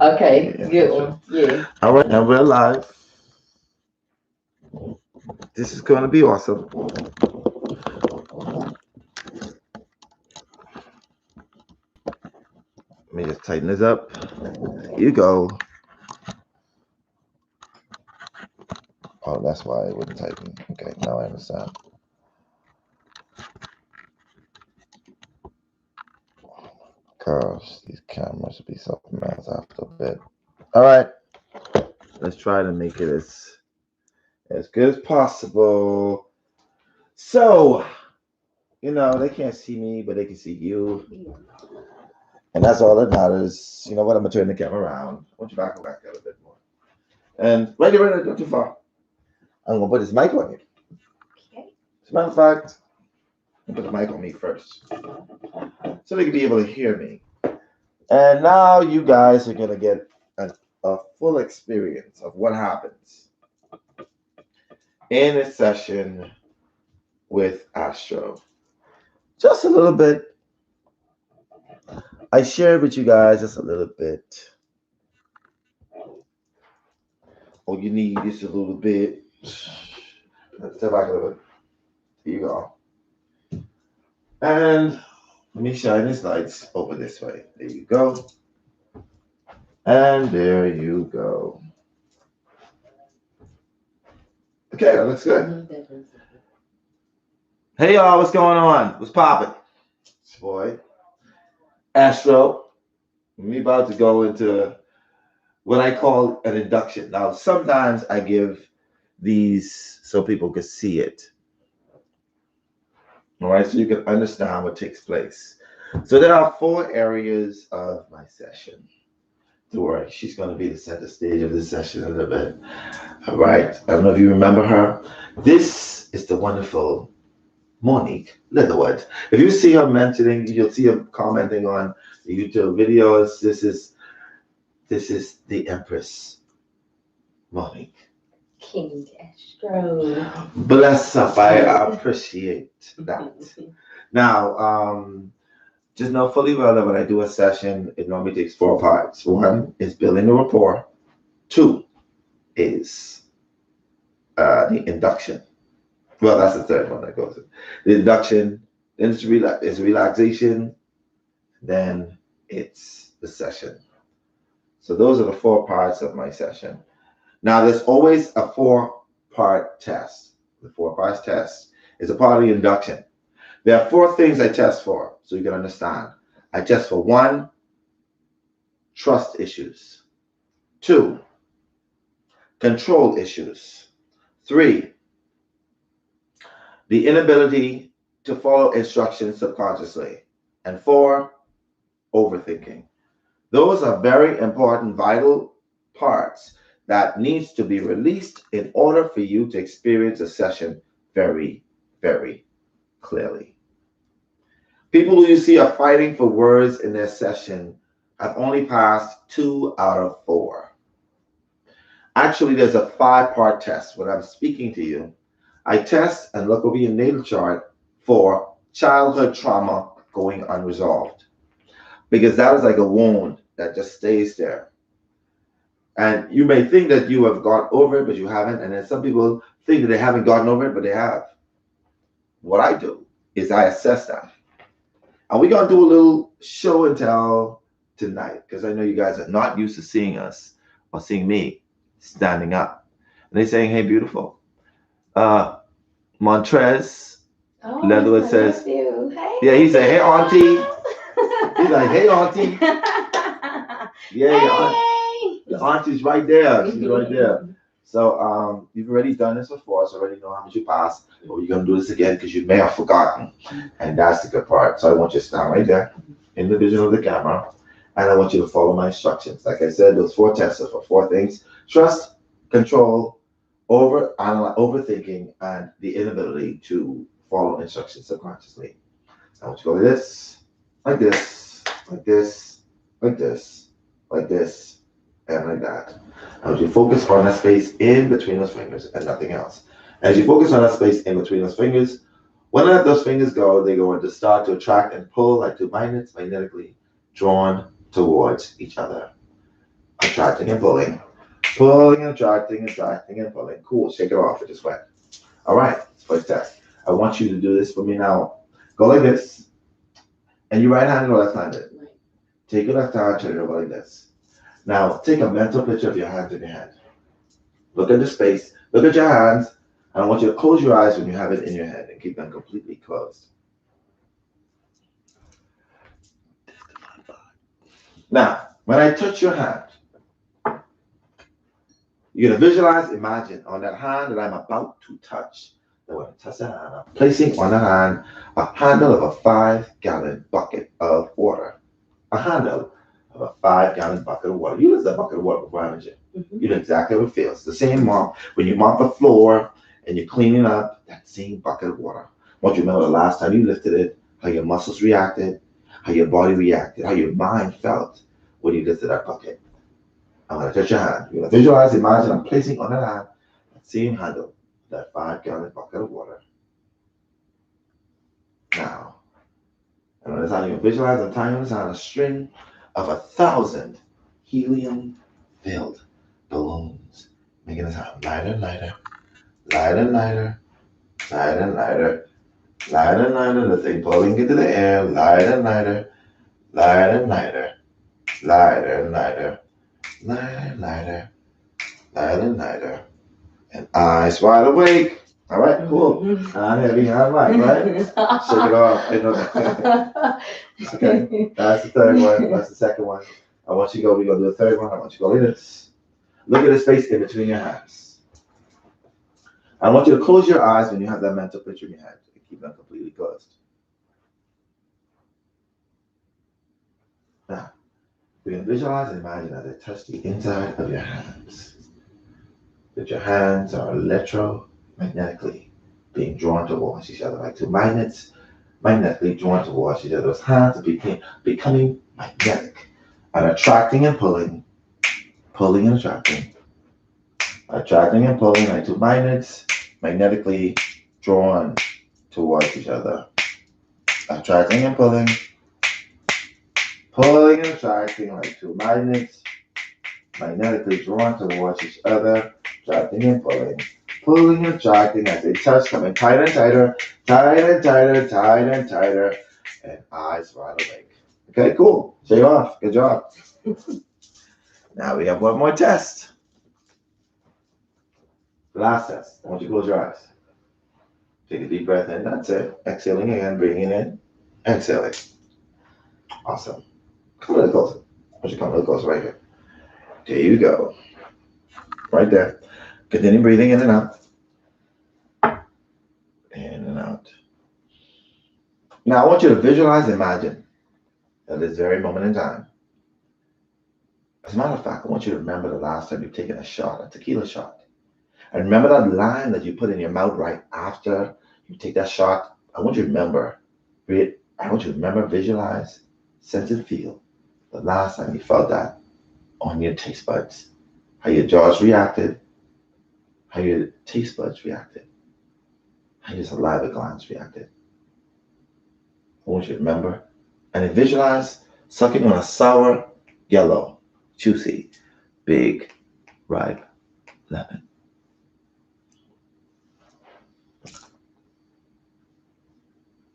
Okay, good one. Yeah. All right, now we're live. This is going to be awesome. Let me just tighten this up. There you go. Oh, that's why it wouldn't tighten. Okay, now I understand. Gosh, these cameras should be something else after a bit. All right, let's try to make it as good as possible. So, they can't see me, but they can see you. And that's all that matters. You know what? I'm going to turn the camera around. I want you back there a bit more. And right there, not too far. I'm going to put this mic on you. Okay. As a matter of fact, I'll put the mic on me first so they can be able to hear me. And now you guys are going to get a full experience of what happens in a session with Astro. Just a little bit. I shared with you guys just a little bit. All you need is a little bit. Let's step back a little bit. Here you go. And let me shine these lights over this way. There you go. And there you go. Okay, that looks good. Hey y'all, what's going on? What's poppin'? It's boy, Astro. We about to go into what I call an induction. Now, sometimes I give these so people can see it. All right, so you can understand what takes place. So there are 4 areas of my session. Don't worry, she's going to be the center stage of this session in a little bit. All right, I don't know if you remember her. This is the wonderful Monique Leatherwood. If you see her mentioning, you'll see her commenting on the YouTube videos. This is the Empress Monique. King Astro. Bless up. I appreciate that. Now, just know fully well that when I do a session, it normally takes 4 parts. 1 is building the rapport. 2 is the induction. Well, that's the 3rd one that goes in. The induction, then it's relaxation, then it's the session. So those are the 4 parts of my session. Now, there's always a 4-part test. The 4 parts test is a part of the induction. There are 4 things I test for, so you can understand. I test for 1, trust issues. 2, control issues. 3, the inability to follow instructions subconsciously. And 4, overthinking. Those are very important, vital parts that needs to be released in order for you to experience a session very, very clearly. People who you see are fighting for words in their session have only passed 2 out of 4. Actually, there's a 5-part test. When I'm speaking to you, I test and look over your natal chart for childhood trauma going unresolved. Because that is like a wound that just stays there. And you may think that you have got over it, but you haven't. And then some people think that they haven't gotten over it, but they have. What I do is I assess that. And we're going to do a little show and tell tonight, because I know you guys are not used to seeing us or seeing me standing up. And they're saying, hey, beautiful. Montrez Leatherwood says, hey, yeah, he said, hey, auntie. He's like, hey, auntie. Yeah, hey. The auntie's right there. She's right there. So you've already done this before, so already know how much you passed. But we're going to do this again because you may have forgotten. And that's the good part. So I want you to stand right there in the vision of the camera. And I want you to follow my instructions. Like I said, those 4 tests are for 4 things. Trust, control, overthinking, and the inability to follow instructions subconsciously. I want you to go like this, like this, like this, like this, like this, and like that. I want you to focus on that space in between those fingers and nothing else. As you focus on that space in between those fingers, when I let those fingers go, they go into start to attract and pull like 2 magnets magnetically drawn towards each other. attracting and pulling. Pulling and attracting, attracting and pulling. Cool, shake it off, it just went. All right, first test. I want you to do this for me now. Go like this. And you right-handed or left-handed? Right. Take your left hand, turn it over like this. Now, take a mental picture of your hands in your hand. Look at the space, look at your hands, and I want you to close your eyes when you have it in your head and keep them completely closed. Now, when I touch your hand, you're going to visualize, imagine on that hand that I'm about to touch. That when I touch that hand, I'm placing on the hand a handle of a 5-gallon bucket of water. A handle of a 5-gallon bucket of water. You use that bucket of water before, haven't you? You know exactly how it feels. The same mop, when you mop the floor and you're cleaning up, that same bucket of water. Once you remember the last time you lifted it, how your muscles reacted, how your body reacted, how your mind felt when you lifted that bucket. I'm going to touch your hand. You're going to visualize, imagine I'm placing on that hand that same handle, that 5-gallon bucket of water. Now, and on this hand, you can visualize I'm tying on this hand a string of 1,000 helium-filled balloons, making this hand lighter and lighter, lighter and lighter, lighter and lighter, lighter and lighter. The thing pulling into the air, lighter and lighter, lighter and lighter, lighter and lighter, lighter and lighter, lighter and lighter, and eyes wide awake. All right, cool. I'm heavy, I'm light, right? Shake it off. I know that. Okay, that's the third one. That's the second one. I want you to go. We're gonna do the third one. I want you to go like this. Look at the space in between your hands. I want you to close your eyes when you have that mental picture in your head. Keep them completely closed. Now, we can visualize and imagine as they touch the inside of your hands. That your hands are electromagnetically being drawn towards each other, like two magnets, magnetically drawn towards each other. Those hands are becoming magnetic and attracting and pulling, pulling and attracting and pulling, like two magnets, magnetically drawn towards each other. Attracting and pulling, pulling and attracting, like two magnets, magnetically drawn towards each other. Attracting and pulling, pulling and attracting as they touch, coming tighter and tighter, tighter and tighter, tighter and tighter, and eyes wide awake. Okay, cool. Shake off. Good job. Now we have one more test. Last test. I want you to close your eyes. Take a deep breath in. That's it. Exhaling again, breathing in, exhaling. Awesome. Come a little closer. I want you to come a little closer right here. There you go. Right there. Continue breathing in and out. In and out. Now I want you to visualize, imagine at this very moment in time. As a matter of fact, I want you to remember the last time you've taken a shot, a tequila shot. And remember that lime that you put in your mouth right after you take that shot. I want you to remember, visualize, sense and feel the last time you felt that on your taste buds. How your jaws reacted, how your taste buds reacted, how your saliva glands reacted. I want you to remember and then visualize sucking on a sour, yellow, juicy, big, ripe lemon.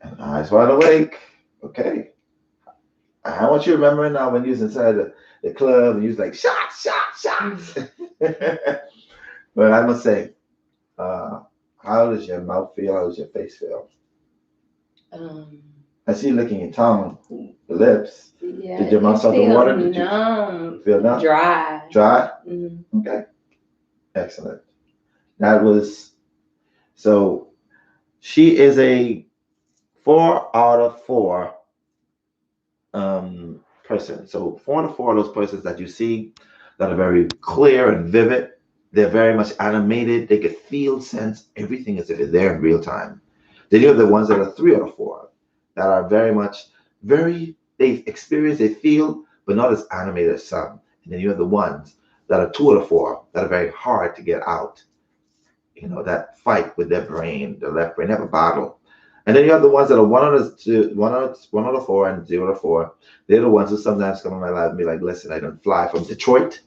And eyes wide awake. Okay. I want you to remember now when you was inside the club and you was like, shots. But I must say, how does your mouth feel? How does your face feel? I see you licking your tongue, the lips. Yeah, did your mouth start to water? Did you feel numb? Dry. Dry? Mm-hmm. Okay. Excellent. That was, so she is a 4 out of 4 person. So 4 out of 4 of those persons that you see that are very clear and vivid. They're very much animated. They can feel, sense, everything as if it's there in real time. Then you have the ones that are 3 out of 4 that are very much, they experience, they feel, but not as animated as some. And then you have the ones that are 2 out of 4 that are very hard to get out. You know, that fight with their brain, their left brain, they have a battle. And then you have the ones that are 1 out of 4 and 0 out of 4. They're the ones who sometimes come in my life and be like, listen, I don't fly from Detroit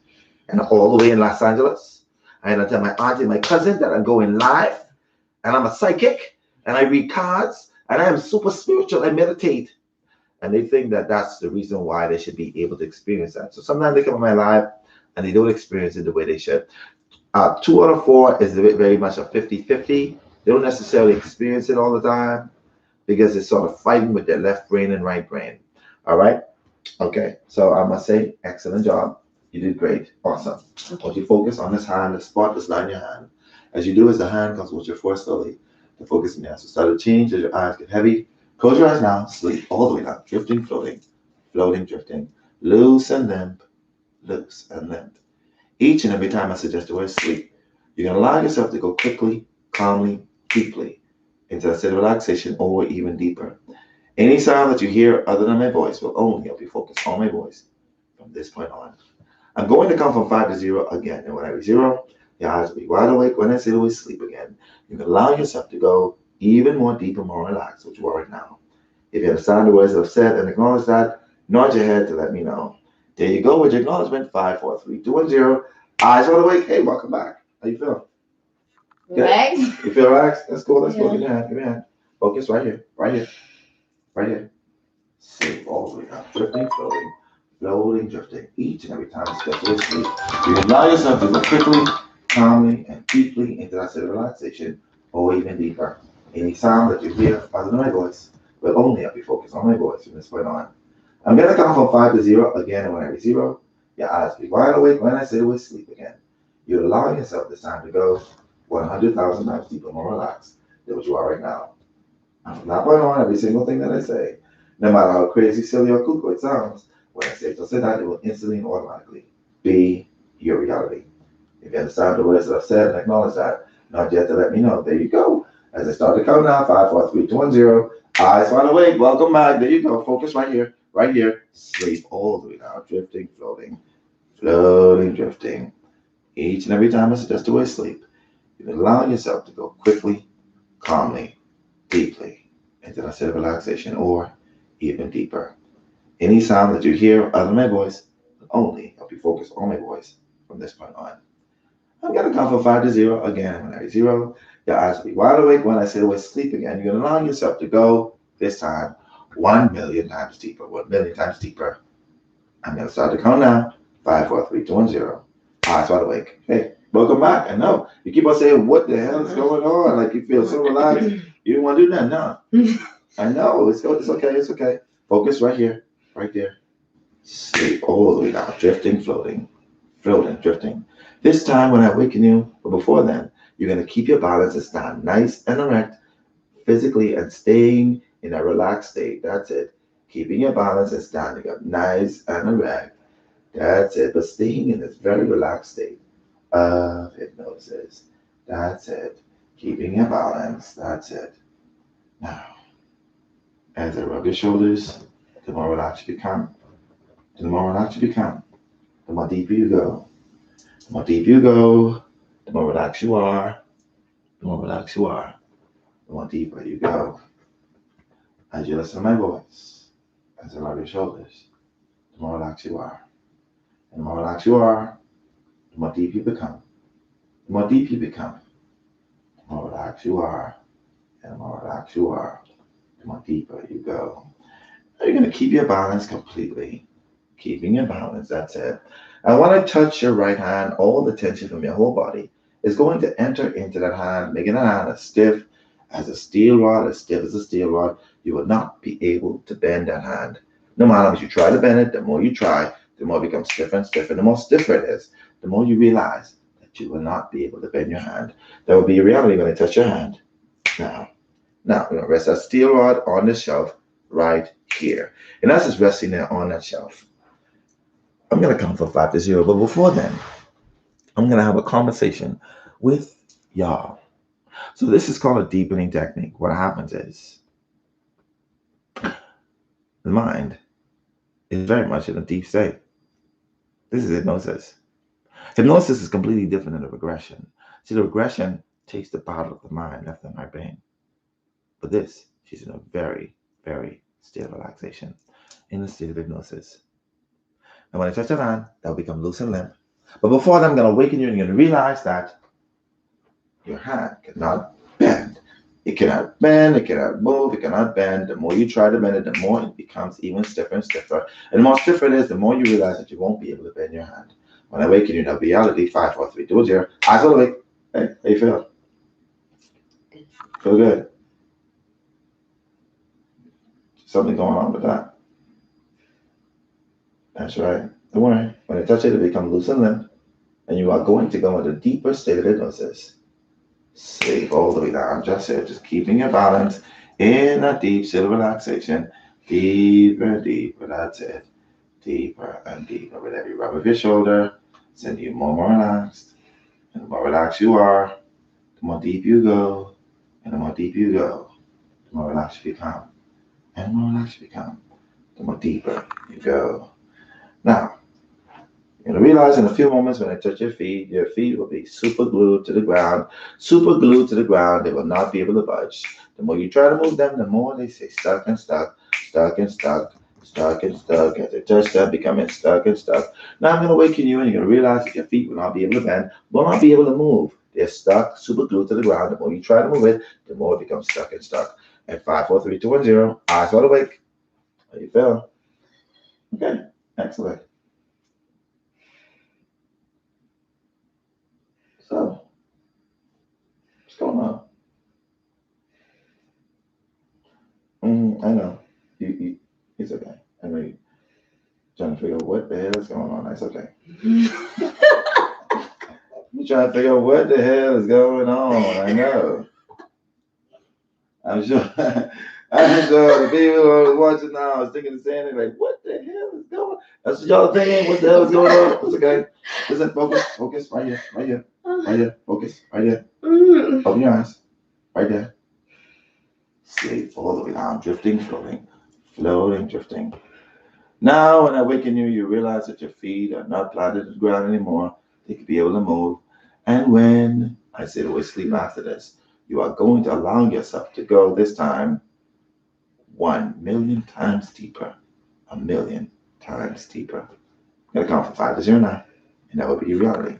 and I'm all the way in Los Angeles. I had to tell my auntie and my cousin that I'm going live, and I'm a psychic, and I read cards, and I am super spiritual. I meditate. And they think that that's the reason why they should be able to experience that. So sometimes they come in my life and they don't experience it the way they should. 2 out of 4 is very much a 50-50. They don't necessarily experience it all the time because it's sort of fighting with their left brain and right brain. All right. Okay. So I must say, excellent job. You did great. Awesome. I want you to focus on this hand, the spot that's lying in your hand. As you do, as the hand comes with your force slowly, the focus in your eyes will start to change as your eyes get heavy. Close your eyes now. Sleep all the way down. Drifting, floating, floating, drifting. Loose and limp. Loose and limp. Each and every time I suggest the word sleep, you're going to allow yourself to go quickly, calmly, deeply into a state of relaxation or even deeper. Any sound that you hear other than my voice will only help you focus on my voice from this point on. I'm going to count from 5 to 0 again. And when I reach 0, your eyes will be wide awake. When I say the word sleep again, you can allow yourself to go even more deeper, more relaxed, which you are right now. If you understand the words that I've said and acknowledge that, nod your head to let me know. There you go with your acknowledgement. 5, 4, 3, 2, 1, 0. Eyes wide awake. Hey, welcome back. How you feel? Relax. You feel relaxed? Let's go. Let's go. Give me a hand. Give me a hand. Focus right here. Right here. Right here. Sleep all the way down. Drifting, floating, floating, drifting. Each and every time it's just with sleep. You allow yourself to go quickly, calmly, and deeply into that state of relaxation, or even deeper. Any sound that you hear other than my voice will only help you focus on my voice from this point on. I'm going to count from 5 to 0 again, and when I reach 0, your eyes will be wide awake. When I say the word sleep again, you're allowing yourself this time to go 100,000 times deeper, more relaxed than what you are right now. From that point on, every single thing that I say, no matter how crazy, silly, or cuckoo it sounds, when I say just say that, it will instantly and automatically be your reality. If you understand the words that I've said and acknowledge that, not yet to let me know. There you go. As I start to count now, 5, 4, 3, 2, 1, 0. Eyes wide awake. Welcome back. There you go. Focus right here. Right here. Sleep all the way down. Drifting, floating, floating, drifting. Each and every time I suggest the word sleep, you can allow yourself to go quickly, calmly, deeply into that state of relaxation or even deeper. Any sound that you hear other than my voice will only help you focus on my voice from this point on. I'm going to count from 5 to 0 again. When I reach 0, your eyes will be wide awake. When I say the word sleep again, you're going to allow yourself to go this time 1 million times deeper, 1 million times deeper. I'm going to start the count now. 5, 4, 3, 2, 1, 0. Eyes wide awake. Hey, welcome back. I know you keep on saying, what the hell is going on? Like you feel so relaxed. You didn't want to do that. No. I know. It's okay. It's okay. Focus right here. Right there. Sleep all the way down. Drifting, floating, floating, drifting. This time when I awaken you, but before then, you're going to keep your balance and stand nice and erect physically and staying in a relaxed state. That's it. Keeping your balance and standing up nice and erect. That's it. But staying in this very relaxed state of hypnosis. That's it. Keeping your balance. That's it. Now, as I rub your shoulders, the more relaxed you become. The more relaxed you become, the more deeper you go. The more deep you go, the more relaxed you are. The more relaxed you are, the more deeper you go. As you listen to my voice, as I rub your shoulders, the more relaxed you are. And the more relaxed you are, the more deep you become. The more deep you become, the more relaxed you are. And the more relaxed you are, the more deeper you go. Now you're going to keep your balance completely. Keeping your balance, that's it. And when I touch your right hand, all the tension from your whole body is going to enter into that hand, making that hand as stiff as a steel rod, as stiff as a steel rod. You will not be able to bend that hand. No matter how much you try to bend it, the more you try, the more it becomes stiffer and stiffer. The more stiffer it is, the more you realize that you will not be able to bend your hand. That will be your reality when I touch your hand. Now, we're going to rest that steel rod on the shelf right here. And that's just resting there on that shelf. I'm going to count from 5 to 0, but before then, I'm going to have a conversation with y'all. So this is called a deepening technique. What happens is the mind is very much in a deep state. This is hypnosis. Hypnosis is completely different than the regression. See, the regression takes the power of the mind, left and right brain. But this, she's in a very, very state of relaxation, in a state of hypnosis. And when I touch her hand, that will become loose and limp. But before that, I'm going to awaken you and you're going to realize that your hand cannot bend. It cannot bend, it cannot move, it cannot bend. The more you try to bend it, the more it becomes even stiffer and stiffer. And the more stiffer it is, the more you realize that you won't be able to bend your hand. When I awaken you, now reality 5, 4, 3, 2, 0. Eyes all awake. Hey, how you feel? Feel good? Something going on with that. That's right. Don't worry. When I touch it, it becomes loose and limp. And you are going to go into a deeper state of hypnosis. Sleep all the way down. Just here, just keeping your balance in a deep state of relaxation. Deeper and deeper. That's it. Deeper and deeper. With every rub of your shoulder, send you more and more relaxed. And the more relaxed you are, the more deep you go. And the more deep you go, the more relaxed you become. And the more relaxed you become, the more deeper you go. Now, you're going to realize in a few moments when I touch your feet will be super glued to the ground. Super glued to the ground. They will not be able to budge. The more you try to move them, the more they stay stuck and stuck, stuck and stuck, stuck and stuck. As they touch them, becoming stuck and stuck. Now I'm going to awaken you and you're going to realize that your feet will not be able to bend, will not be able to move. They're stuck, super glued to the ground. The more you try to move it, the more it becomes stuck and stuck. At 5, 4, 3, 2, 1, 0. Eyes wide awake. How you feel? Okay, excellent. So, what's going on? I know. It's okay. I know you're trying to figure out what the hell is going on. That's okay. You're trying to figure out what the hell is going on. I know. I'm sure. I'm sure the people who are watching now is thinking the same thing. Like, what the hell is going on? That's what y'all thinking. What the hell is going on? It's okay. Listen, focus. Right here. Right here. Right here. Focus. Right here. Open your eyes. Right there. Sleep all the way down. Drifting, floating. Floating, drifting. Now, when I awaken you, you realize that your feet are not planted to the ground anymore. They could be able to move. And when I say the word sleep after this, you are going to allow yourself to go this time 1,000,000 times deeper. 1,000,000 times deeper. I'm going to count from 5 to 0 now, and that will be your reality.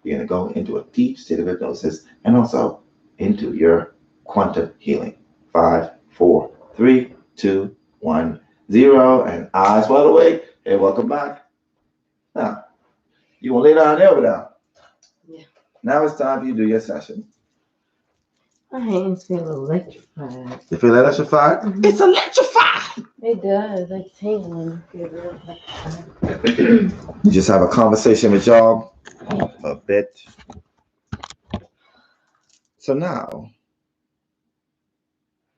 You're going to go into a deep state of hypnosis and also into your quantum healing. 5, 4, 3, 2, 1, 0, and eyes wide awake. Hey, welcome back. Now, you want to lay down there or down? Yeah. Now it's time for you to do your session. My hands feel electrified. You feel electrified? Mhm. It's electrified. It does. Like tingling. Feel real electrified. You just have a conversation with y'all a bit. So now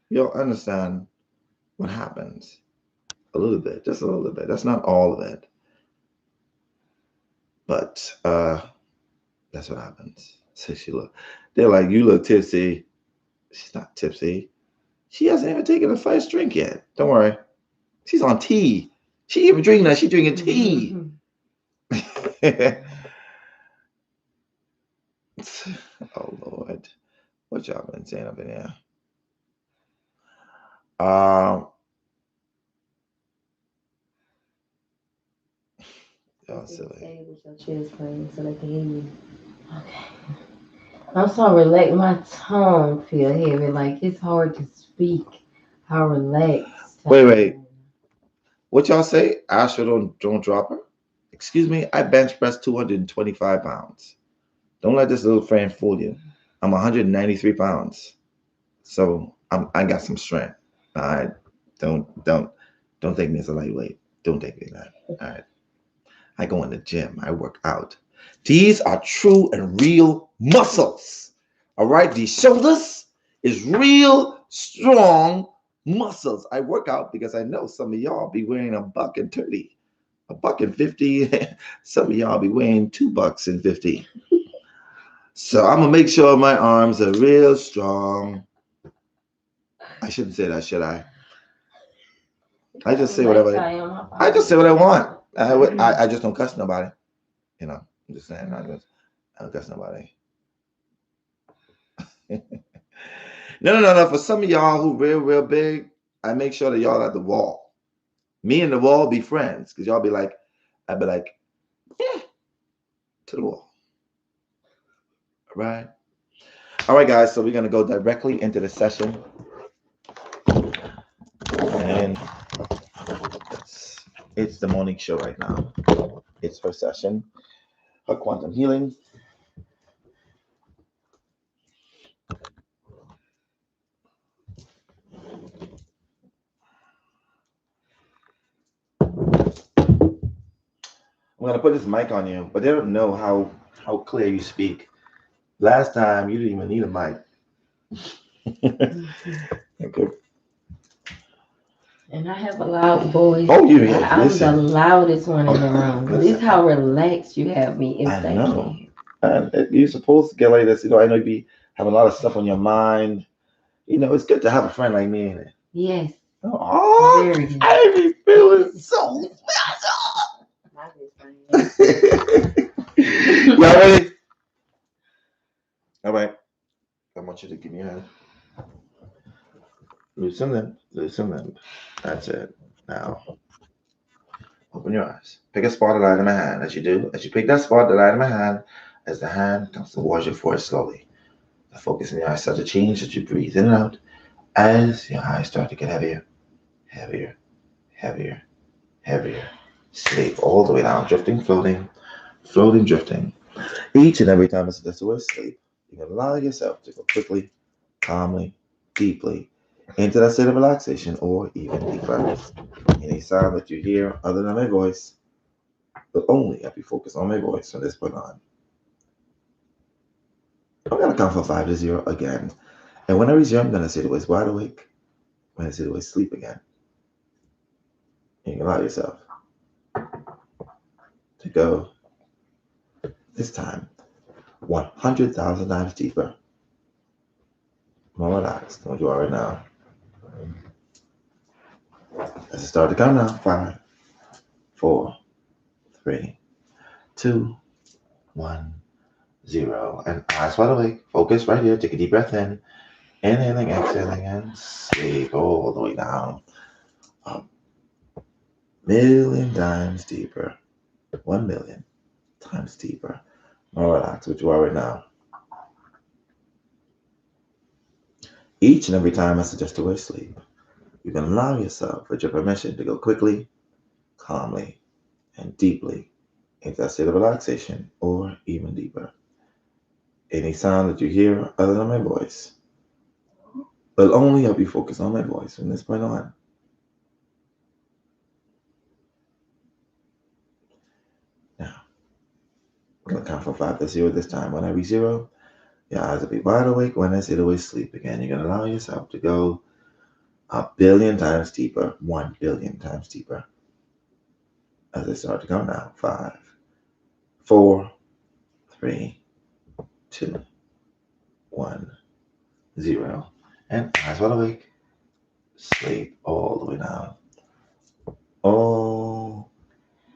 you'll understand what happens a little bit, just a little bit. That's not all of it, but that's what happens. So they're like, you look tipsy. She's not tipsy. She hasn't even taken the first drink yet. Don't worry. She's on tea. She even drinking that. She's drinking tea. Oh Lord, what y'all been saying up in here? Y'all silly. Say it with your chest playing so they can hear you. Okay. I'm so relaxed. My tongue feel heavy. Like it's hard to speak. How relaxed. Wait. What y'all say? Astro don't drop her? Excuse me, I bench press 225 pounds. Don't let this little frame fool you. I'm 193 pounds. So I got some strength. All right. Don't take me as a lightweight. Don't take me that. All right. I go in the gym. I work out. These are true and real muscles. All right. These shoulders is real strong muscles. I work out because I know some of y'all be wearing $1.30, $1.50. Some of y'all be weighing $2.50. So I'm gonna make sure my arms are real strong. I shouldn't say that, should I? I just say whatever. I just say what I want. I just don't cuss nobody. You know, I'm just saying. I don't cuss nobody. No. For some of y'all who real big, I make sure that y'all at the wall. Me and the wall be friends, because y'all be like, I'd be like, yeah. to the wall. All right. All right, guys. So we're going to go directly into the session. And it's the Monique show right now. It's her session, her quantum healing. I'm going to put this mic on you, but they don't know how clear you speak. Last time, you didn't even need a mic. Okay. And I have a loud voice. Oh, you I'm the listen. loudest one in the room. This Listen. is how relaxed you have me I know. instantly. And you're supposed to get like this. I know you be having a lot of stuff on your mind. It's good to have a friend like me, ain't it? Yes. Oh, Very good. I be feeling so special. Y'all ready? All right. I want you to give me a hand. Loosen them. Loosen them. That's it. Now, open your eyes. Pick a spot of light in my hand. As you pick that spot, the light in my hand, as the hand comes towards your forehead slowly. The focus in your eyes start to change as you breathe in and out. As your eyes start to get heavier, heavier, heavier, heavier. Sleep all the way down, drifting, floating, floating, drifting. Each and every time it's just a sleep, you can allow yourself to go quickly, calmly, deeply into that state of relaxation or even deeper. Any sound that you hear other than my voice will only help you focus on my voice from this point on. I'm going to count from 5 to 0 again. And when I resume, I'm going to say the words wide awake. When I say the words sleep again. And you can allow yourself to go this time 100,000 times deeper, more relaxed than what you are right now. As it start to count now, 5, 4, 3, 2, 1, 0. And eyes wide awake. Focus right here. Take a deep breath in. Inhaling, exhaling, and sleep all the way down. 1,000,000 times deeper. 1,000,000 times deeper. More relaxed, what you are right now. Each and every time I suggest the word sleep, you can allow yourself, with your permission, to go quickly, calmly, and deeply into that state of relaxation or even deeper. Any sound that you hear other than my voice will only help you focus on my voice from this point on. Now, I'm going to count from 5 to 0 this time. When I reach 0, your eyes will be wide awake. When I say the word sleep again, you're going to allow yourself to go 1,000,000,000 times deeper, 1,000,000,000 times deeper. As I start to go now, 5, 4, 3, 2, 1, 0. And eyes wide awake. Sleep all the way down. All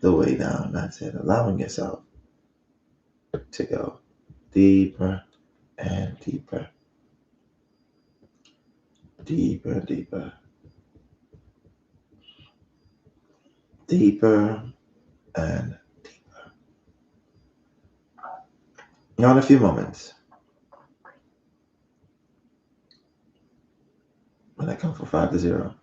the way down. That's it. Allowing yourself to go deeper and deeper. Deeper and deeper. Deeper and deeper. Now, in a few moments, when I come from 5 to 0,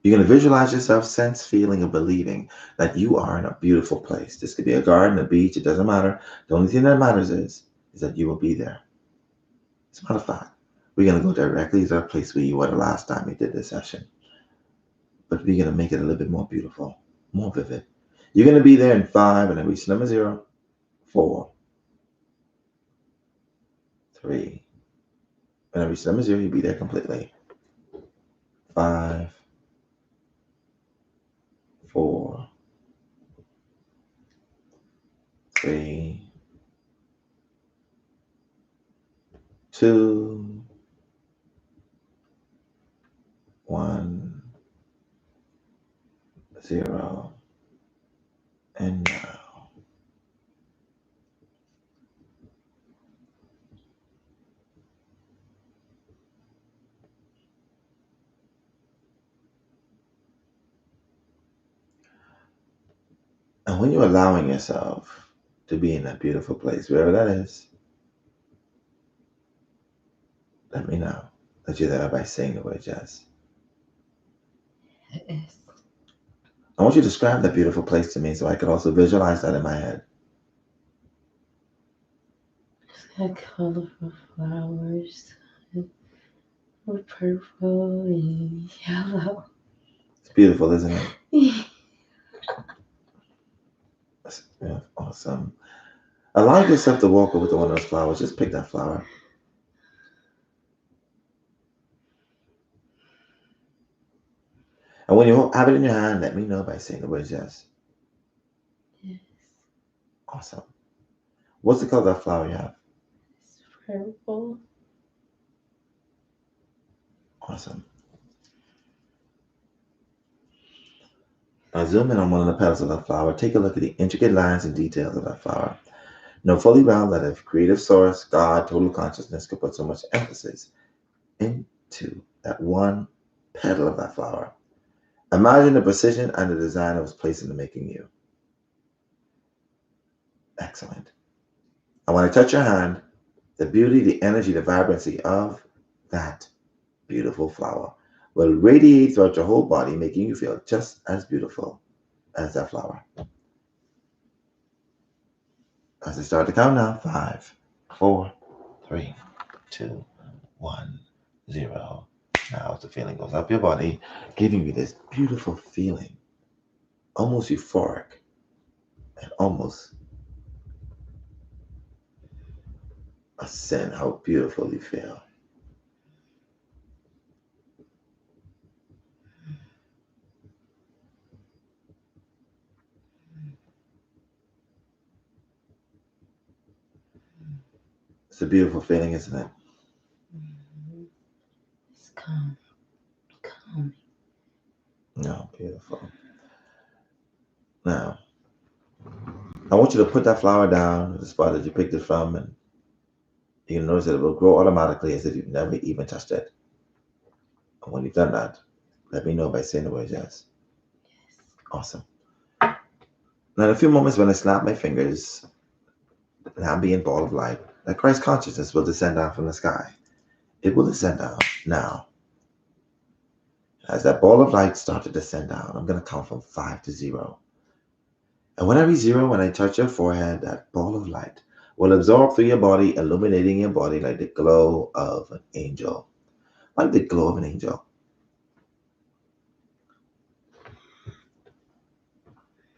you're going to visualize yourself, sense, feeling, and believing that you are in a beautiful place. This could be a garden, a beach, it doesn't matter. The only thing that matters is that you will be there. As a matter of fact, we're going to go directly to that place where you were the last time we did this session. But we're going to make it a little bit more beautiful, more vivid. You're going to be there in 5, and then reach number 0, 4, 3. And then reach number 0, you'll be there completely. 5, 4, 3, 2, 1, 0. And now. And when you're allowing yourself to be in that beautiful place, wherever that is, let me know that you're there by saying the word yes. Yes. I want you to describe that beautiful place to me so I could also visualize that in my head. It's got colorful flowers with purple and yellow. It's beautiful, isn't it? Yeah, awesome. Allow yourself to walk over to one of those flowers. Just pick that flower. And when you have it in your hand, let me know by saying the words yes. Yes. Awesome. What's the color of that flower you have? It's purple. Awesome. Now zoom in on one of the petals of that flower. Take a look at the intricate lines and details of that flower. Know fully well that if creative source, God, total consciousness could put so much emphasis into that one petal of that flower. Imagine the precision and the design that was placed into making you. Excellent. And when I touch your hand, the beauty, the energy, the vibrancy of that beautiful flower will radiate throughout your whole body, making you feel just as beautiful as that flower. As I start to count now, 5, 4, 3, 2, 1, 0. Now, as the feeling goes up your body, giving you this beautiful feeling, almost euphoric and almost a sin how beautiful you feel. It's a beautiful feeling, isn't it? Mhm. It's calming. No, beautiful. Now, I want you to put that flower down at the spot that you picked it from, and you can notice that it will grow automatically as if you've never even touched it. And when you've done that, let me know by saying the word yes. Yes. Awesome. Now, in a few moments, when I snap my fingers, an ambient ball of light, that Christ consciousness will descend down from the sky. It will descend down now. As that ball of light starts to descend down, I'm going to count from 5 to 0. And when I reach 0, when I touch your forehead, that ball of light will absorb through your body, illuminating your body like the glow of an angel. Like the glow of an angel.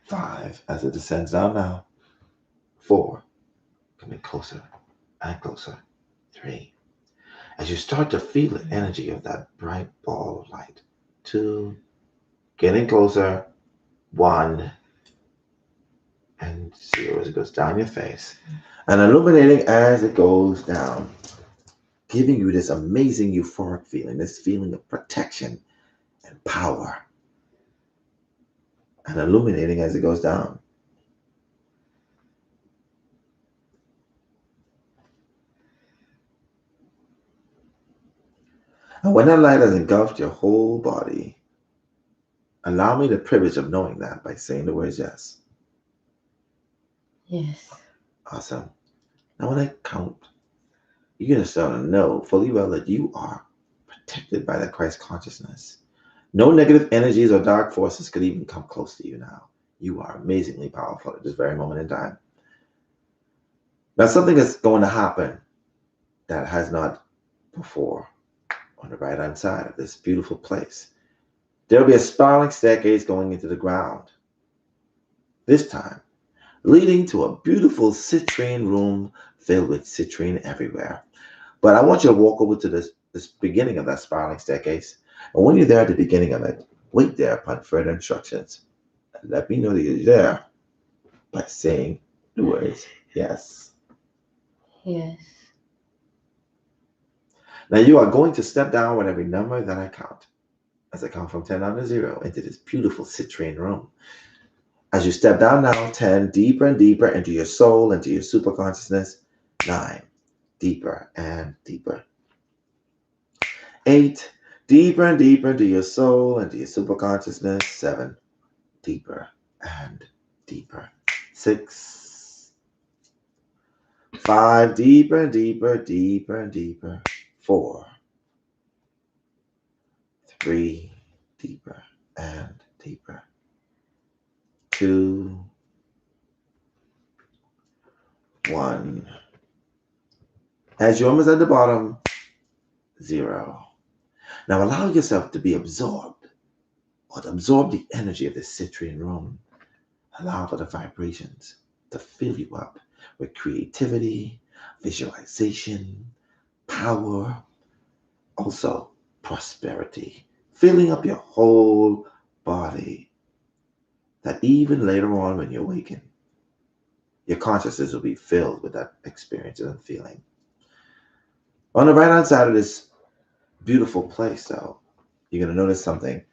5, as it descends down now. 4, coming closer and closer. 3, as you start to feel the energy of that bright ball of light. 2, getting closer. 1, and 0 as it goes down your face. And illuminating as it goes down, giving you this amazing euphoric feeling, this feeling of protection and power. And illuminating as it goes down. And when that light has engulfed your whole body, allow me the privilege of knowing that by saying the words yes. Yes. Awesome. Now when I count, you're going to start to know fully well that you are protected by the Christ consciousness. No negative energies or dark forces could even come close to you now. You are amazingly powerful at this very moment in time. Now something is going to happen that has not before on the right hand side of this beautiful place. There will be a spiraling staircase going into the ground. This time, leading to a beautiful citrine room filled with citrine everywhere. But I want you to walk over to this beginning of that spiraling staircase. And when you're there at the beginning of it, wait there upon further instructions. And let me know that you're there by saying the words yes. Yes. Now you are going to step down with every number that I count. As I count from 10 down to 0 into this beautiful citrine room. As you step down now, 10, deeper and deeper into your soul, into your super consciousness. 9, deeper and deeper. 8, deeper and deeper into your soul, into your super consciousness. 7, deeper and deeper. 6, 5, deeper, deeper, deeper, deeper. 4, 3, deeper and deeper. 2, 1. As you're almost at the bottom, 0. Now allow yourself to be absorbed or to absorb the energy of this citrine room. Allow for the vibrations to fill you up with creativity, visualization, power, also prosperity, filling up your whole body. That even later on when you awaken, your consciousness will be filled with that experience and feeling. On the right hand side of this beautiful place, though, you're going to notice something.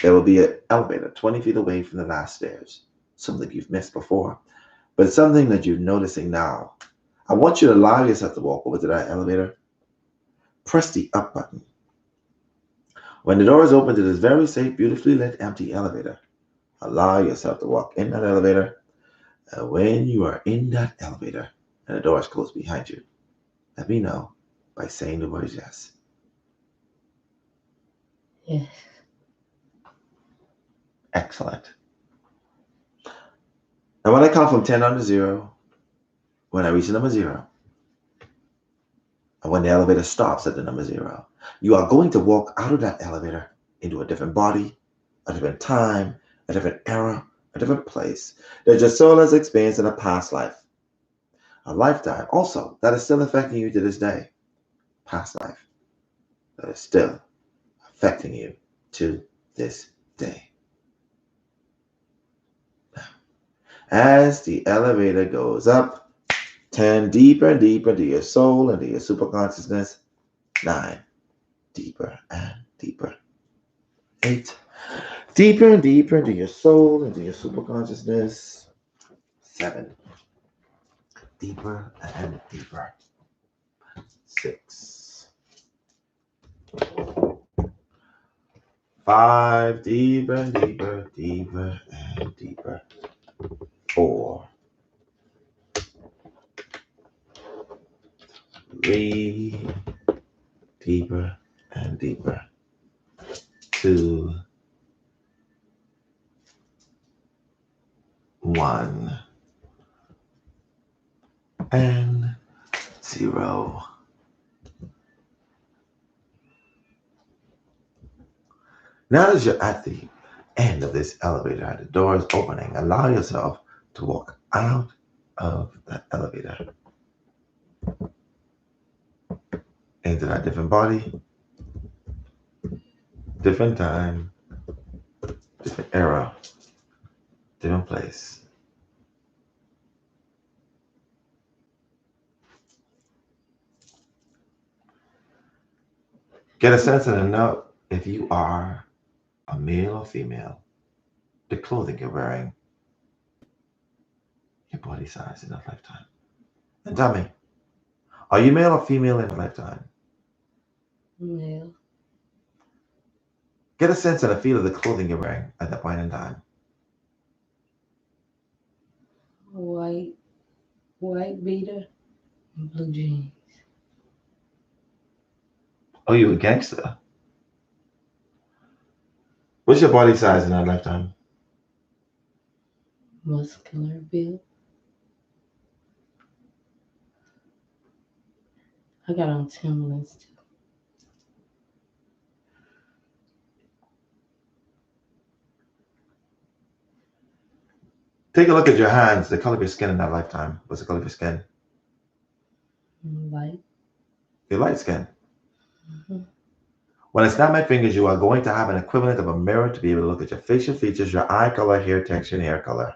There will be an elevator 20 feet away from the last stairs, something you've missed before, but it's something that you're noticing now. I want you to allow yourself to walk over to that elevator. Press the up button. When the door is open to this very safe, beautifully lit, empty elevator, allow yourself to walk in that elevator. And when you are in that elevator and the door is closed behind you, let me know by saying the words yes. Yes. Excellent. And when I count from 10 down to 0, when I reach the number 0, and when the elevator stops at the number 0, you are going to walk out of that elevator into a different body, a different time, a different era, a different place that your soul has experienced in a past life, a lifetime also that is still affecting you to this day, past life that is still affecting you to this day. As the elevator goes up, 10 deeper and deeper into your soul, into your superconsciousness. 9, deeper and deeper. 8, deeper and deeper into your soul, into your superconsciousness. 7, deeper and deeper. 6, 5, deeper and deeper, deeper and deeper. 4, 3, deeper and deeper. 2, 1, and 0. Now that you're at the end of this elevator, the door is opening, allow yourself to walk out of that elevator into that different body, different time, different era, different place. Get a sense and note if you are a male or female, the clothing you're wearing, your body size in a lifetime. And tell me, are you male or female in a lifetime? Male. Get a sense and a feel of the clothing you're wearing at that point in time. White beater and blue jeans. Oh, you a gangster? What's your body size in that lifetime? Muscular build. I got on Timberlands too. Take a look at your hands, the color of your skin in that lifetime. What's the color of your skin? Light. Your light skin. Mm-hmm. When I snap my fingers, you are going to have an equivalent of a mirror to be able to look at your facial features, your eye color, hair texture, and hair color.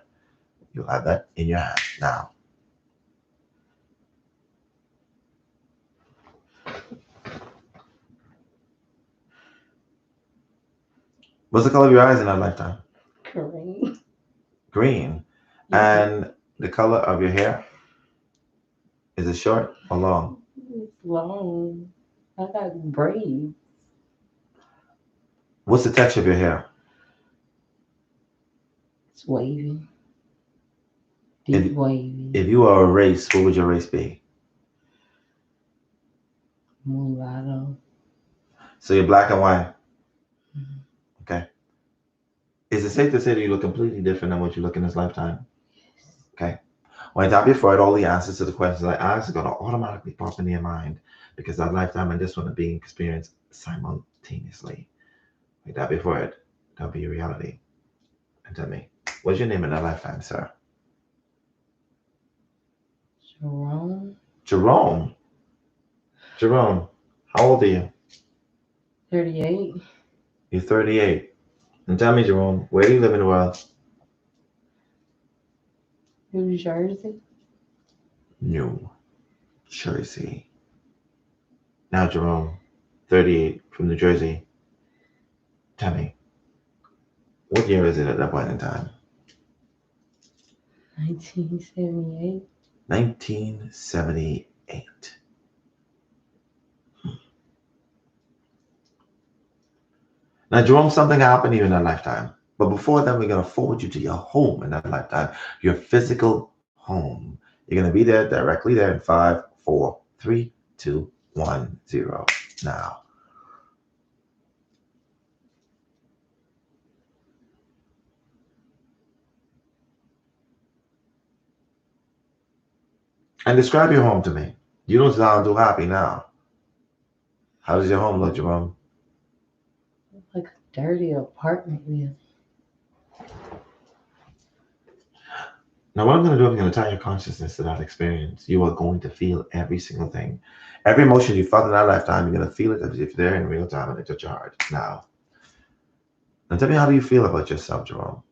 You'll have that in your hand now. What's the color of your eyes in that lifetime? Green. Green. Mm-hmm. And the color of your hair? Is it short or long? It's long. I got braids. What's the texture of your hair? It's wavy. Deep If wavy. if you are a race, what would your race be? Mulatto. So you're black and white. Mhm. Okay. Is it safe to say that you look completely different than what you look in this lifetime? Yes. Okay. When I tap you for it, all the answers to the questions I ask are going to automatically pop into your mind because that lifetime and this one are being experienced simultaneously. Like that before it, that'll be your reality. And tell me, what's your name in that lifetime, sir? Jerome. Jerome. Jerome, how old are you? 38. You're 38. And tell me, Jerome, where do you live in the world? New Jersey. New Jersey. Now, Jerome, 38 from New Jersey. Tell me, what year is it at that point in time? 1978. 1978. Now, Jerome, something happened to you in that lifetime. But before that, we're going to forward you to your home in that lifetime, your physical home. You're going to be there directly there in 5, 4, 3, 2, 1, 0. Now. And describe your home to me. You don't sound too happy now. How does your home look, Jerome? Like a dirty apartment building. Now, what I'm going to do, I'm going to tie your consciousness to that experience. You are going to feel every single thing. Every emotion you felt in that lifetime, you're going to feel it as if you're there in real time and it's a charge. Now tell me, how do you feel about yourself, Jerome?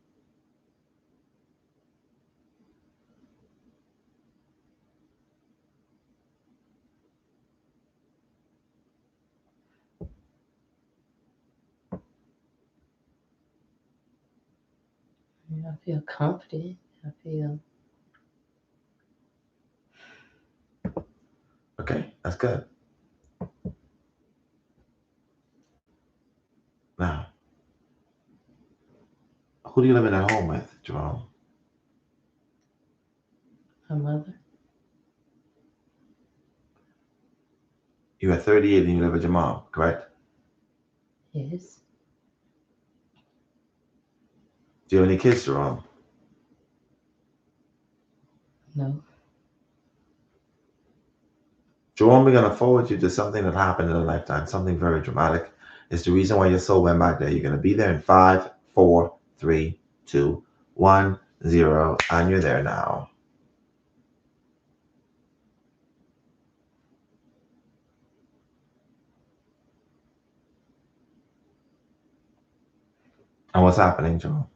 I feel confident. I feel Okay, that's good. Now, who do you live in at home with, Jerome? my mother. You are 38 and you live with your mom, correct? Yes. Do you have any kids, Jerome? No. Jerome, we're going to forward you to something that happened in a lifetime, something very dramatic. It's the reason why your soul went back there. You're going to be there in 5, 4, 3, 2, 1, 0, and you're there now. And what's happening, Jerome?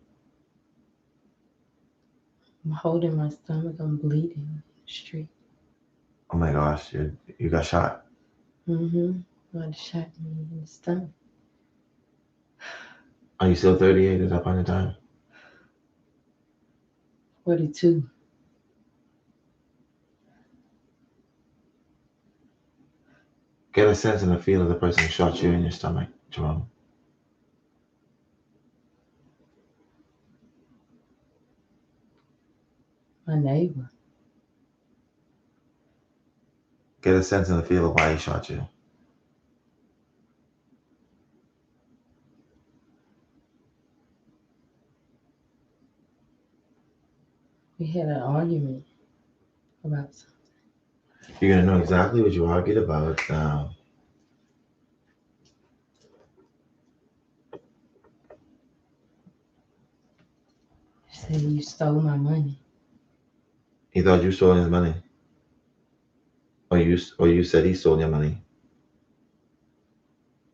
I'm holding my stomach. I'm bleeding in the street. Oh my gosh, you got shot. Mm-hmm. God shot me in the stomach. Are you still 38 at that point in time? 42. Get a sense and a feel of the person who shot you in your stomach, Jerome. My neighbor. Get a sense and a feel of why he shot you. We had an argument about something. You're going to know exactly what you argued about now. He said you stole my money. He thought you stole his money. Or you said he stole your money.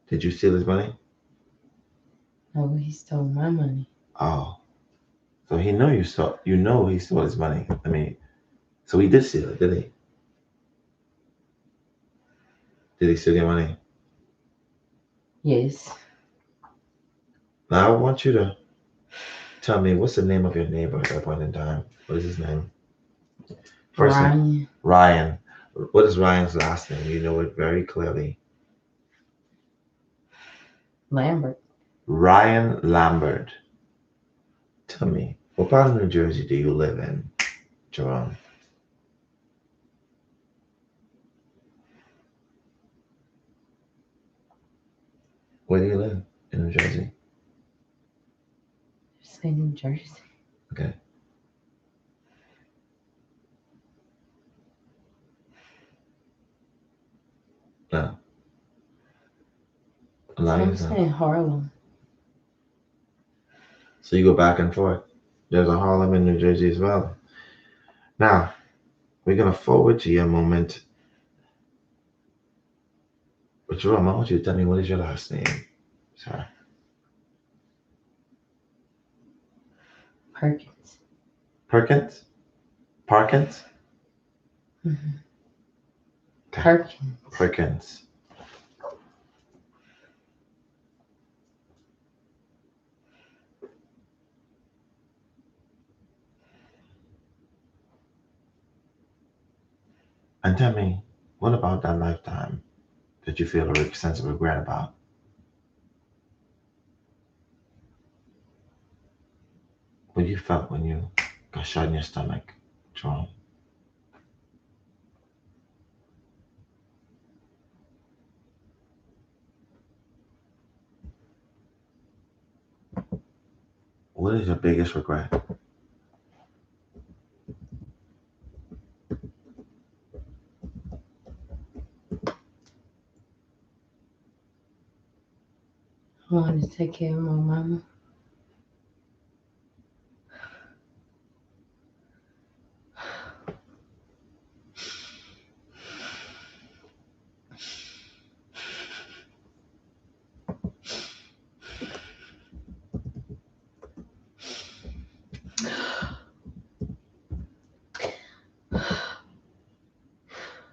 Did you steal his money? No, he stole my money. Oh. So he stole his money. I mean, so he did steal it, did he? Did he steal your money? Yes. Now I want you to tell me, what's the name of your neighbor at that point in time? What is his name? First name, Ryan Ryan. What is Ryan's last name? You know it very clearly. Lambert. Ryan Lambert. Tell me, what part of New Jersey do you live in? Jerome, where do you live in New Jersey? Say New Jersey. Okay. Now, allow I'm yourself. saying Harlem. So you go back and forth. There's a Harlem in New Jersey as well. Now, we're going to forward to your moment. But Jerome, I want you to tell me, what is your last name? Sorry. Perkins. Perkins? Parkins? Mm-hmm. Okay. Perkins. Perkins. And tell me, what about that lifetime that you feel a sense of regret about? What you felt when you got shot in your stomach, Jerome? What is your biggest regret? I wanted to take care of my mama.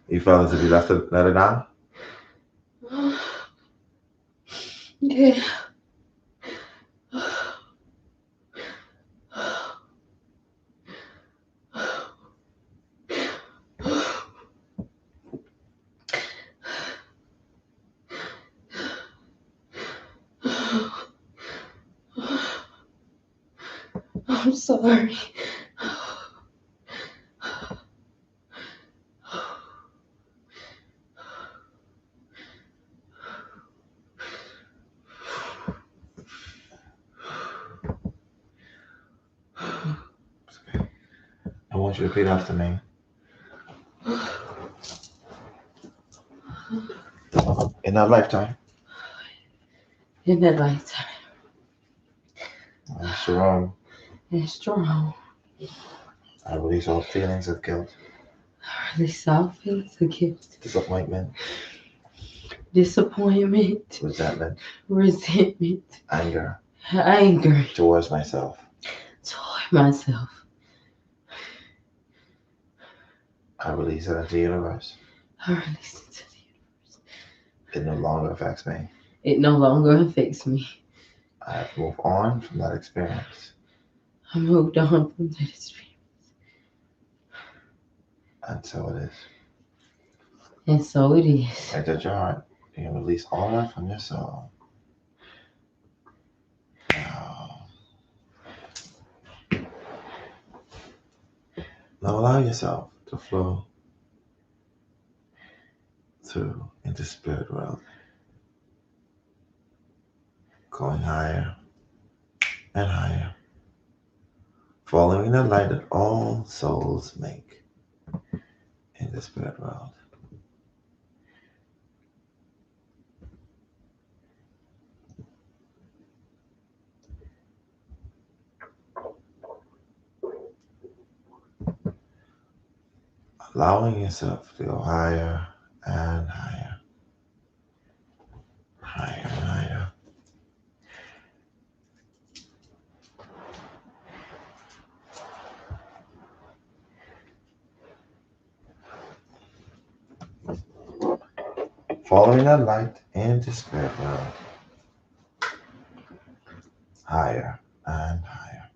You felt as if you let her down? Yeah. I'm sorry. Okay. I want you to repeat after me. In our lifetime, In that lifetime. Jerome, And strong. I release all feelings of guilt, Release all feelings of guilt, disappointment, disappointment, resentment, resentment, anger anger towards myself. toward myself. I release it into the universe. I release it to the It no longer affects me. It no longer affects me. I have moved on from that experience. I moved on from that experience. And so it is. And so it is. Right at your heart. You can release all that from your soul. Now, allow yourself to flow through into spirit world, going higher and higher, following the light that all souls make in the spirit world. Allowing yourself to go higher and higher, higher and higher. Following that light into spirit world, higher and higher.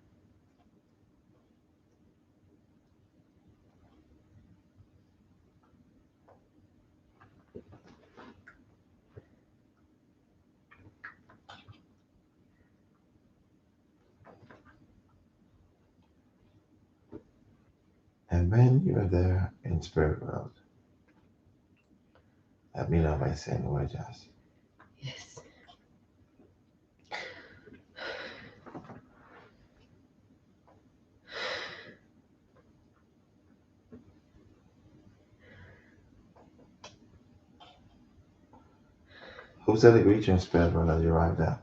And when you're there in spirit world, let me know by saying the word yes. Yes. Who said it reached your spirit world as you arrived there?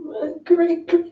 My great great.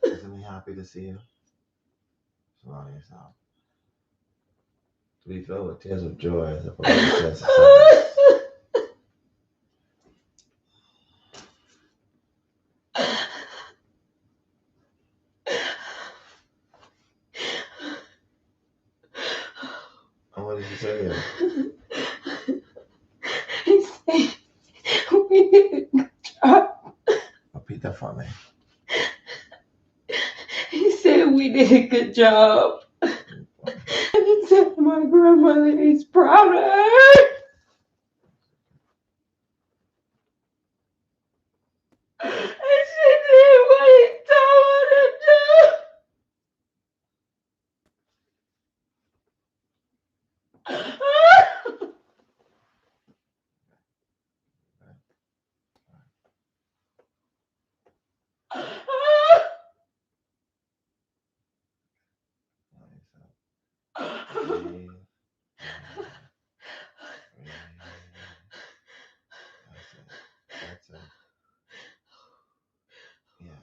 Isn't he happy to see you? Smile yourself. To be filled with tears of joy as opposed to tears of sadness. And what did he say to you? He said, we did a good job. Repeat that for me. He said we did a good job. He said my grandmother is proud of her. And she did what he told her to do. Breathe. That's it. Yeah.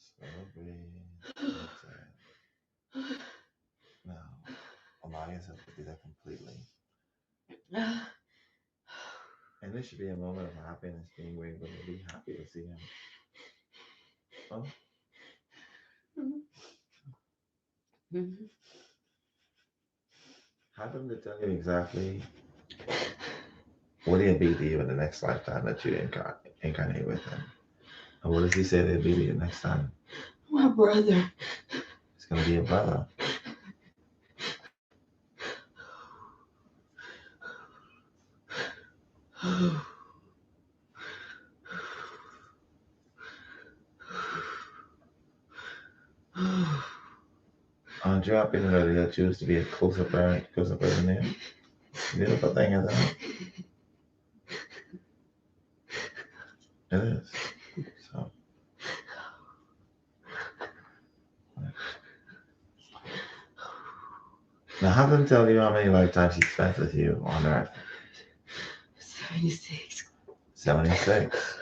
Slow breathe. That's it. Now, allow yourself to do that completely. And this should be a moment of happiness, being able to be happy to see him. Oh. Have him to tell you exactly what he'll be to you in the next lifetime that you incarnate with him. And what does he say they'll be to you next time? My brother. It's going to be a brother. Aren't you happy to know that he'll choose to be a closer person than you? Beautiful thing, isn't it? It is. So. Now have them tell you how many lifetimes he spent with you on Earth. 76. 76.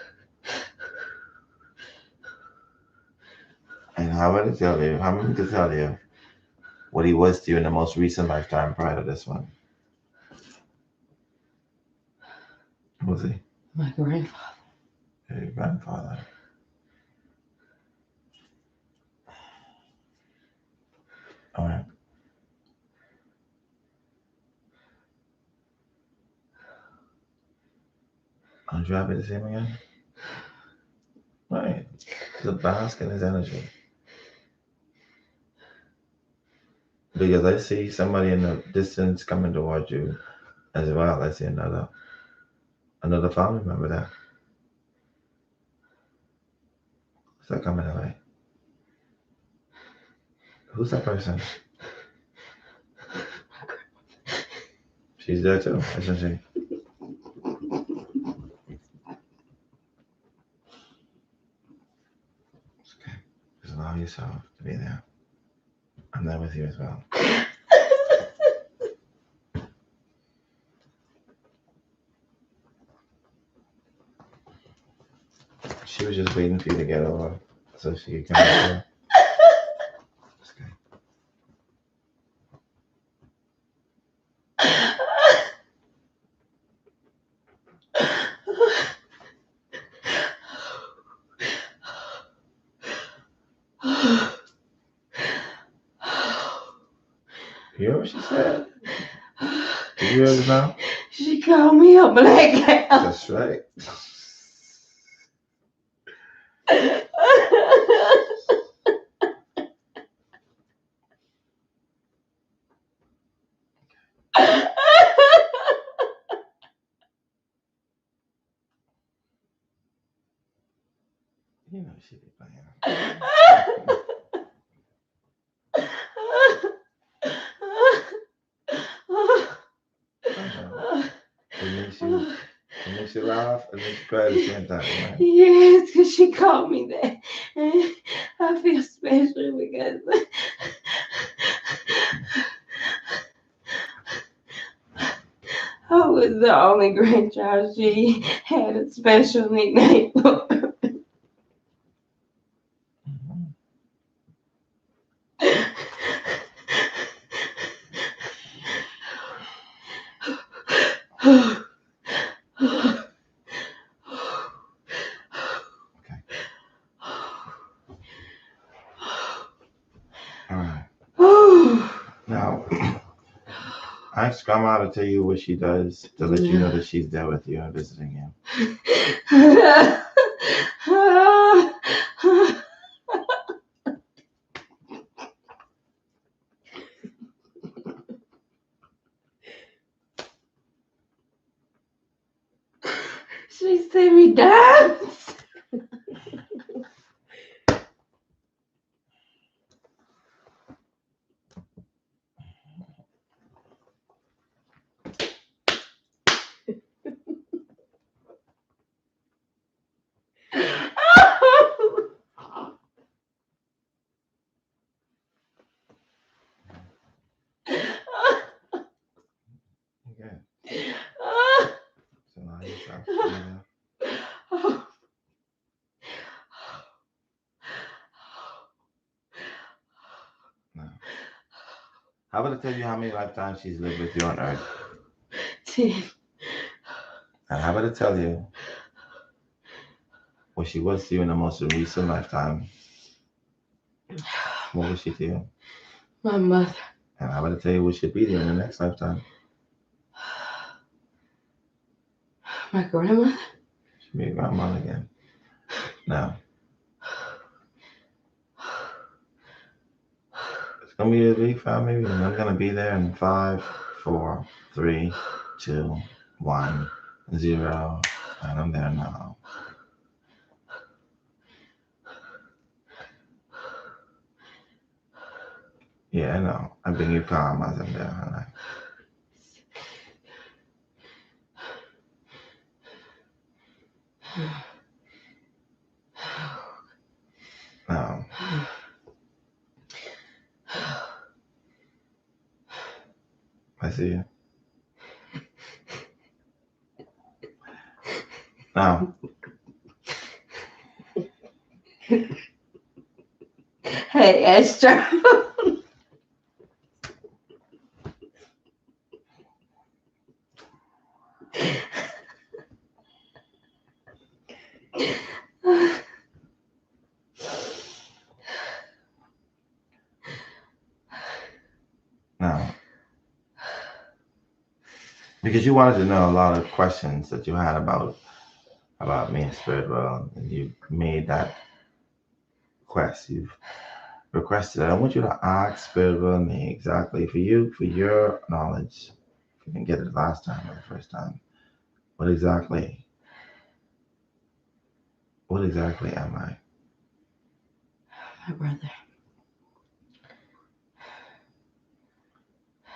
And how many to tell you what he was to you in the most recent lifetime prior to this one? Who was he? My grandfather. Your grandfather. All right. Aren't you happy to see him again? Right. To bask in his energy. Because I see somebody in the distance coming towards you as well. I see another family member there. Is that coming away? Who's that person? She's there too, isn't she? It's okay. Just allow yourself to be there. I'm there with you as well. She was just waiting for you to get over so she could come over. You hear what she said? Did you hear it now? She called me a blackout. That's right. You know she be playing. It makes you laugh and makes you cry at the same time, right? Yes, because she called me that. And I feel special because I was the only grandchild she had a special nickname for. Okay. All right. Now, I asked Grandma to tell you what she does to let you know that she's there with you and visiting you. She sent me dimes. Okay. So now you stop. Now, how about I tell you how many lifetimes she's lived with you on Earth? 10. And how about I tell you what she was to you in the most recent lifetime? What was she to you? My mother. And how about I tell you what she'll be to you in the next lifetime? My grandmother. She'll be your grandmother again. Now, it's gonna be a big family, and I'm gonna be there in 5, 4, 3, 2, 1, 0, and I'm there now. Yeah, I know. I bring you calm as I'm there, and now, I see you. Now, Hey, Astro. now, because you wanted to know a lot of questions that you had about me and Spirit World, and you made that request. You've requested it. I want you to ask Spirit World and me exactly for you, for your knowledge. If you didn't get it last time or the first time, what exactly am I? My brother.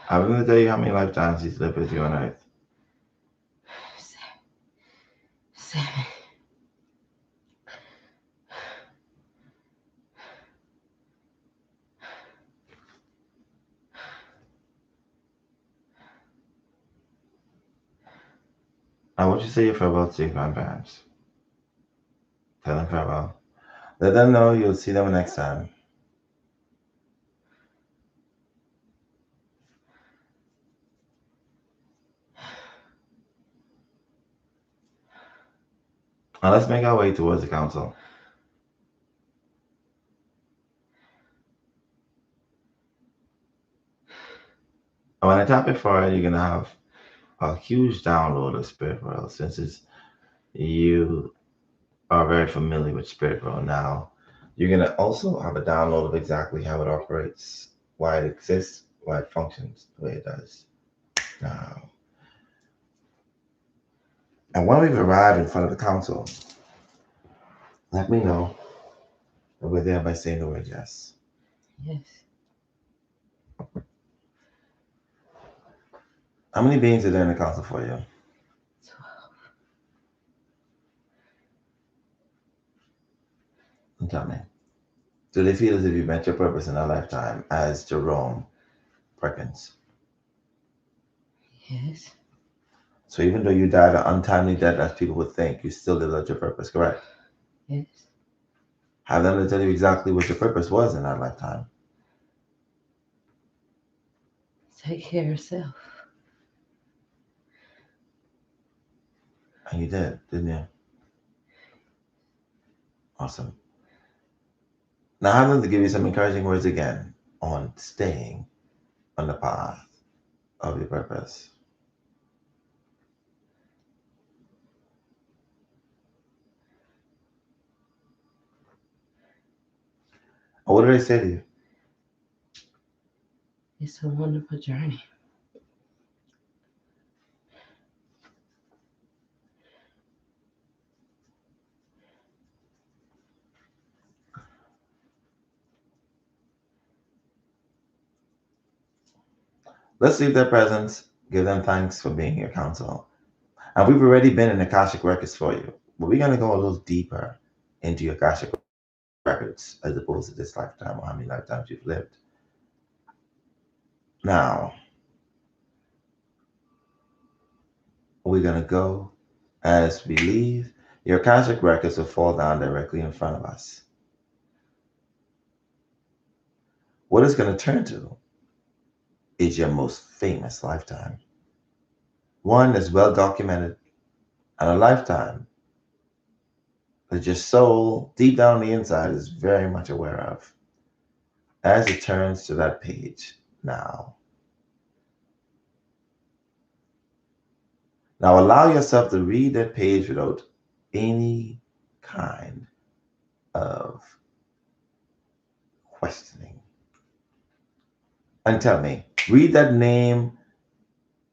I'm going to tell you how many lifetimes he's lived with you on Earth. 7. I want you to say your farewell to your grandparents. Tell them farewell. Let them know you'll see them next time. Now let's make our way towards the council. when I tap it forward, you're gonna have a huge download of Spirit World you are very familiar with Spirit World now. You're gonna also have a download of exactly how it operates, why it exists, why it functions the way it does. Now, and when we've arrived in front of the council, let me know that we're there by saying the word yes. Yes. How many beings are there in the council for you? 12. And tell me, do they feel as if you met your purpose in a lifetime as Jerome Perkins? Yes. So even though you died an untimely death, as people would think, you still lived out your purpose, correct? Yes. Have them to tell you exactly what your purpose was in that lifetime. Take care of yourself. And you did, didn't you? Awesome. Now have them to give you some encouraging words again on staying on the path of your purpose. And what do they say to you? It's a wonderful journey. Let's leave their presence, give them thanks for being your counsel. And we've already been in Akashic Records for you, but we're going to go a little deeper into your Akashic Records as opposed to this lifetime or how many lifetimes you've lived. Now, we're going to go as we leave. Your Akashic Records will fall down directly in front of us. What it's going to turn to is your most famous lifetime. One that's well documented and a lifetime that your soul, deep down on the inside, is very much aware of. As it turns to that page now. Now allow yourself to read that page without any kind of questioning. And tell me, read that name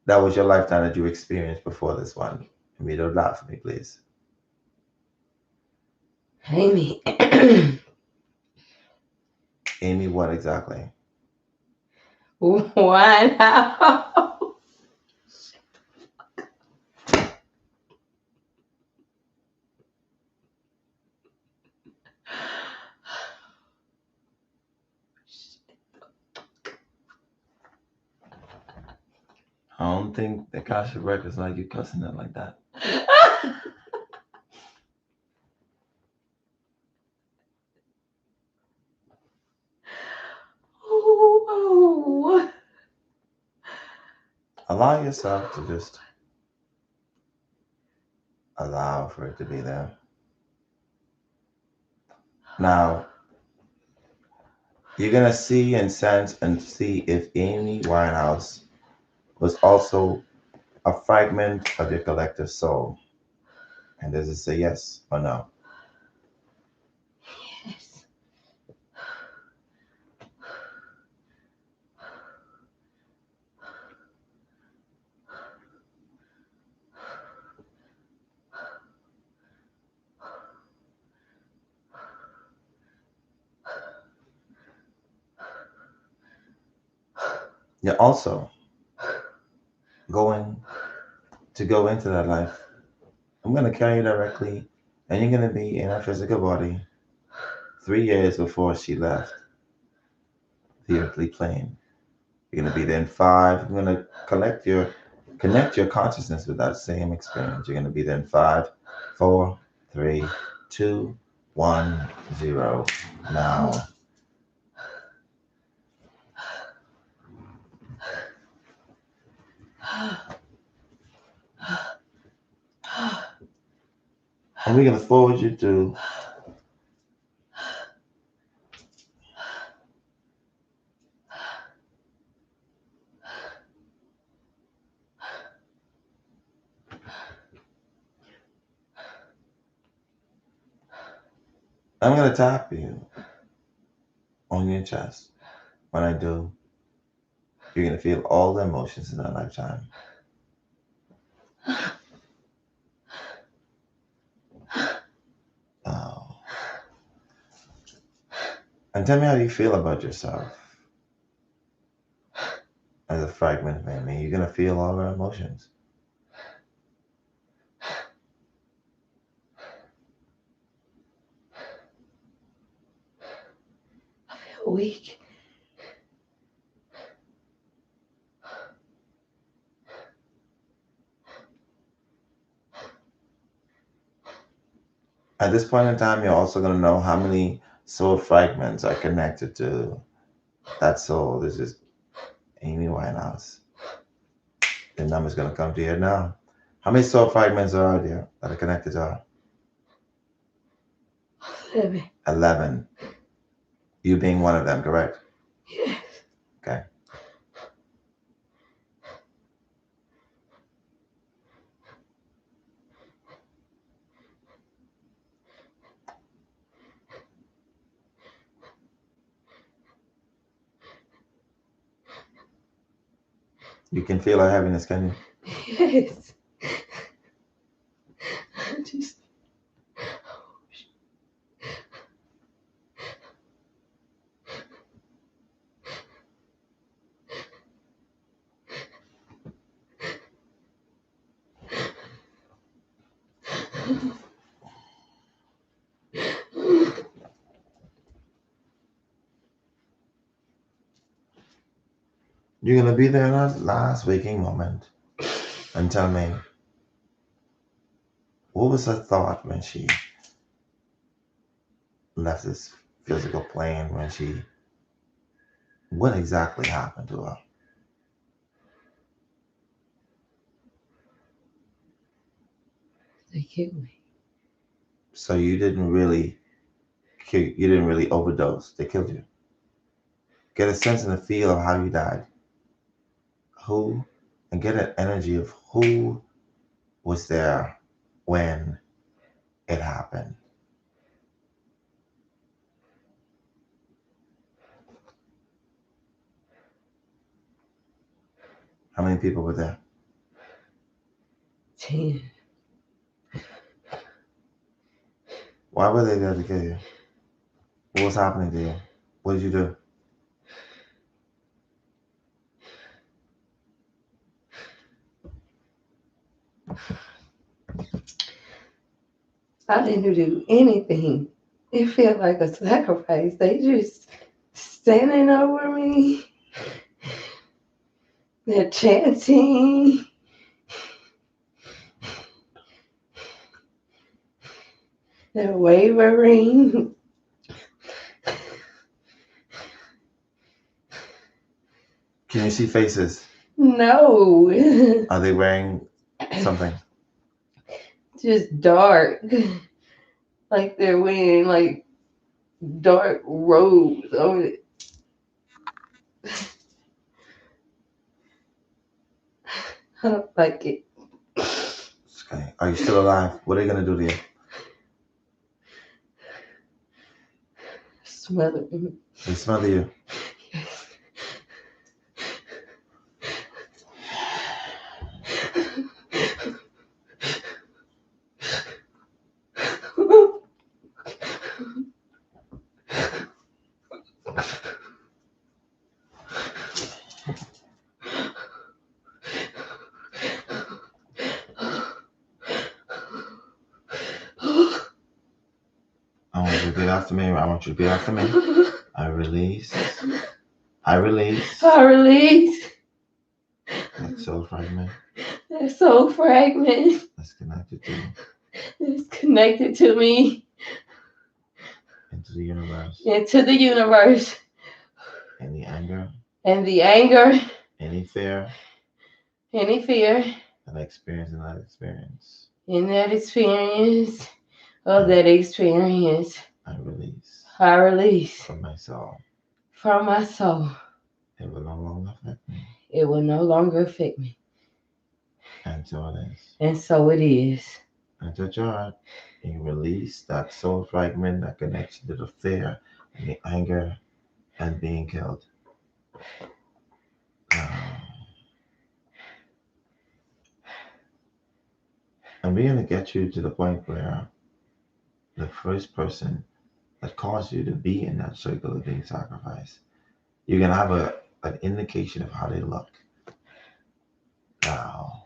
that was your lifetime that you experienced before this one. And read it out loud for me, please. Amy. Amy, what exactly? Why now? I don't think the Akashic Records like you cussing it like that. Oh. Allow yourself to just allow for it to be there. Now, you're going to see and sense and see if Amy Winehouse was also a fragment of your collective soul. And does it say yes or no? Yes. You're also going to go into that life. I'm going to carry you directly, and you're going to be in her physical body 3 years before she left the earthly plane. You're going to be there in 5. I'm going to connect your consciousness with that same experience. You're going to be there in 5, 4, 3, 2, 1, 0. Now. And we're going to forward you to I'm going to tap you on your chest. When I do, you're going to feel all the emotions in that lifetime. Oh. And tell me how you feel about yourself as a fragment of me. You're going to feel all our emotions. I feel weak. At this point in time, you're also going to know how many soul fragments are connected to that soul. This is Amy Winehouse. The number's going to come to you now. How many soul fragments are there that are connected to her? 11. 11. You being one of them, correct? Yes. Okay. You can feel her heaviness, can you? Yes. I just. You're going to be there in that last waking moment and tell me, what was her thought when she left this physical plane? What exactly happened to her? They killed me. So you didn't really overdose. They killed you. Get a sense and a feel of how you died. Who, and get an energy of who was there when it happened. How many people were there? 10. Why were they there to kill you? What was happening to you? What did you do? I didn't do anything. It felt like a sacrifice. They just standing over me. They're chanting. They're wavering. Can you see faces? No. Are they wearing something? Just dark. Like they're wearing like dark robes over it. I don't like it. Okay. Are you still alive? What are they gonna do to you? Smother me. They smother you. I want you to repeat after me. I want you to repeat after me. I release. I release. I release That soul fragment that soul fragment that's connected to that's connected to me into the universe. into the universe. Any anger, And the anger, any fear any fear that I experience in that experience, in that experience of that experience, I release I release from my soul. from my soul. It will no longer affect me. It will no longer affect me. And so it is. And so it is. Enter joy. You release that soul fragment that connects you to the fear and the anger and being killed. Um, and we're going to get you to the point where the first person that caused you to be in that circle of being sacrificed, you can have an indication of how they look. Now,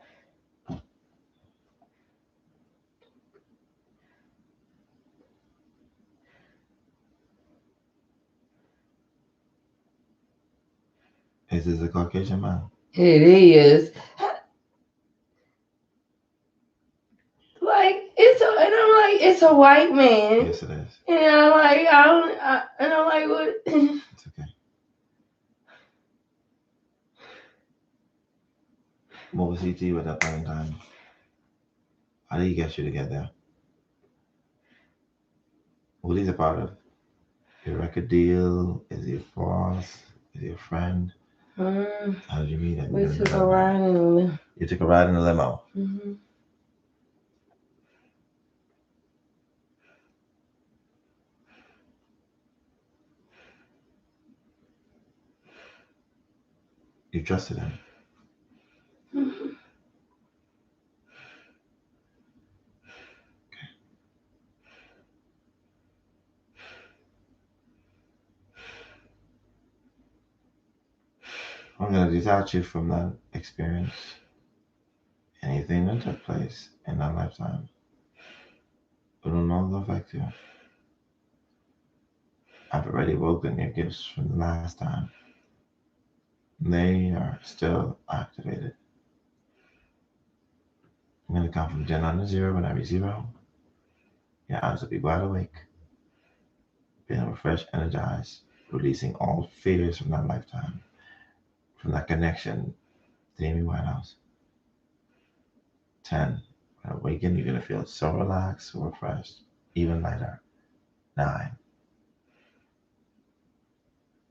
is this a Caucasian man? It is. Like it's a, and I'm like, it's a white man. Yes, it is. And I'm like, I don't, and I'm like, what? It's okay. What was he to you at that point in time? How did he get you to get there? What is a part of? Your record deal? Is he a boss? Is he a friend? How did you meet him? We took a ride in the limo. You took a ride in a limo. Mm-hmm. You trusted him. Mm-hmm. I'm going to detach you from that experience. Anything that took place in that lifetime, it will no longer affect you. I've already woken your gifts from the last time. They are still activated. I'm going to count from 10 to 0. When I reach 0, your eyes will be wide awake, feeling refreshed, energized, releasing all fears from that lifetime, from that connection to Amy Winehouse. 10. When I awaken, you're going to feel so relaxed, so refreshed, even lighter. 9,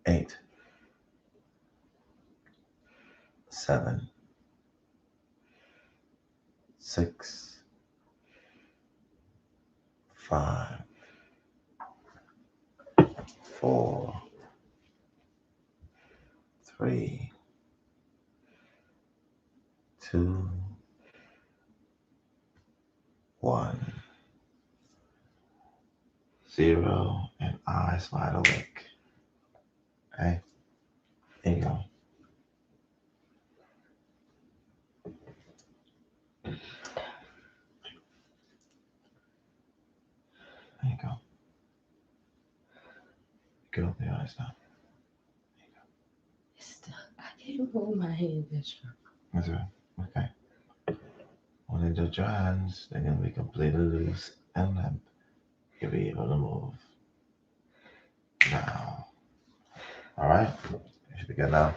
8, 7, 6, 5, 4, 3, 2, 1, 0, and eyes wide awake. Okay? There you go. There you go. Get open your eyes now. It's stuck. I can't move my hand that strong. That's right. Okay. When you touch your hands, they're going to be completely loose and limp. You'll be able to move now. All right? You should be good now.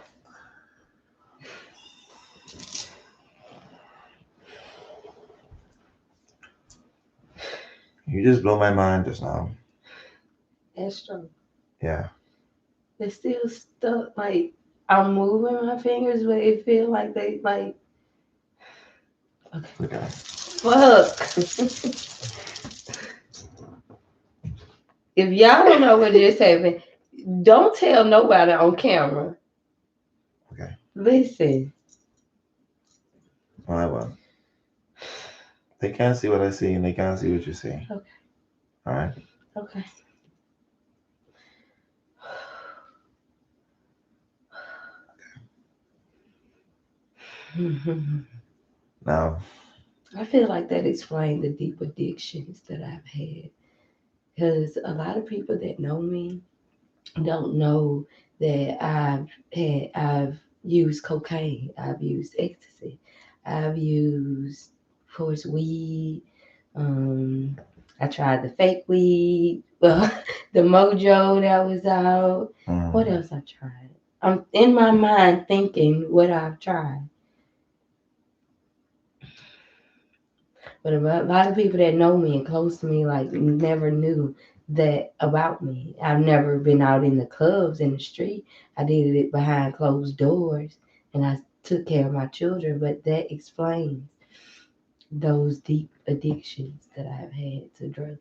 You just blow my mind just now. Astro. Yeah. It's still stuck. Like I'm moving my fingers, but it feel like they like. Look at it. Fuck. If y'all don't know what just happened, don't tell nobody on camera. Okay. Listen. All right, well. They can't see what I see and they can't see what you see. Okay. All right? Okay. Now, I feel like that explains the deep addictions that I've had. Because a lot of people that know me don't know that I've used cocaine, I've used ecstasy, I've used, of course, weed. Um, I tried the fake weed, well, the Mojo that was out. What mm, else I tried? I'm in my mind thinking what I've tried. But a lot of people that know me and close to me like never knew that about me. I've never been out in the clubs in the street. I did it behind closed doors and I took care of my children, but that explains those deep addictions that I've had to drugs.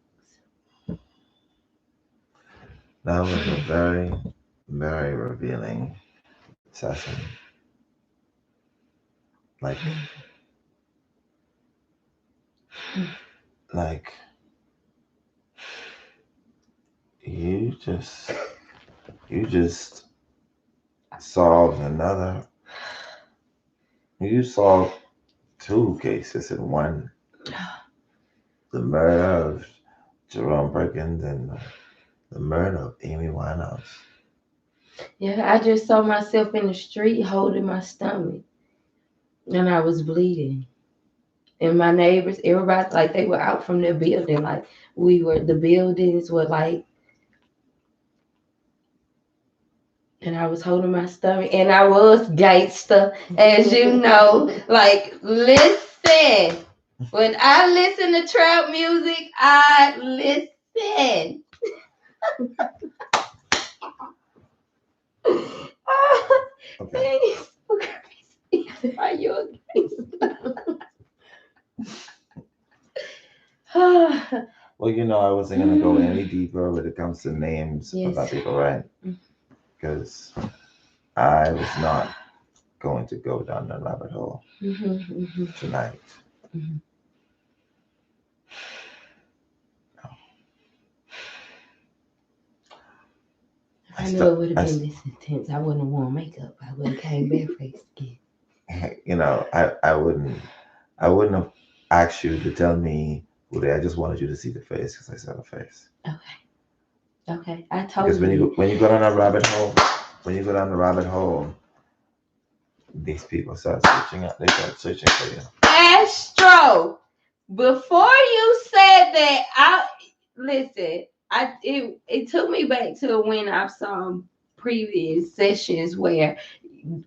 That was a very, very revealing session. Like, like you just, you just solved another. You solved two cases in one: the murder of Jerome Perkins and the murder of Amy Winehouse. Yeah, I just saw myself in the street holding my stomach, and I was bleeding. And my neighbors, everybody, like they were out from their building, like the buildings were like, and I was holding my stomach, and I was gangster, as you know. Like, listen, when I listen to trap music, I listen. Okay. Man, you so crazy. Are you a gangster? Well, I wasn't gonna go any deeper when it comes to names of that Yes. people, right? Because I was not going to go down that rabbit hole tonight. I knew it would have been this intense. I wouldn't have worn makeup. I would have came barefaced again. I wouldn't have asked you to tell me who they. I just wanted you to see the face because I saw the face. Okay. I told Because you. when you go down that rabbit hole, these people start searching out. They start searching for you. Astro, before you said that, listen. It took me back to when I saw previous sessions where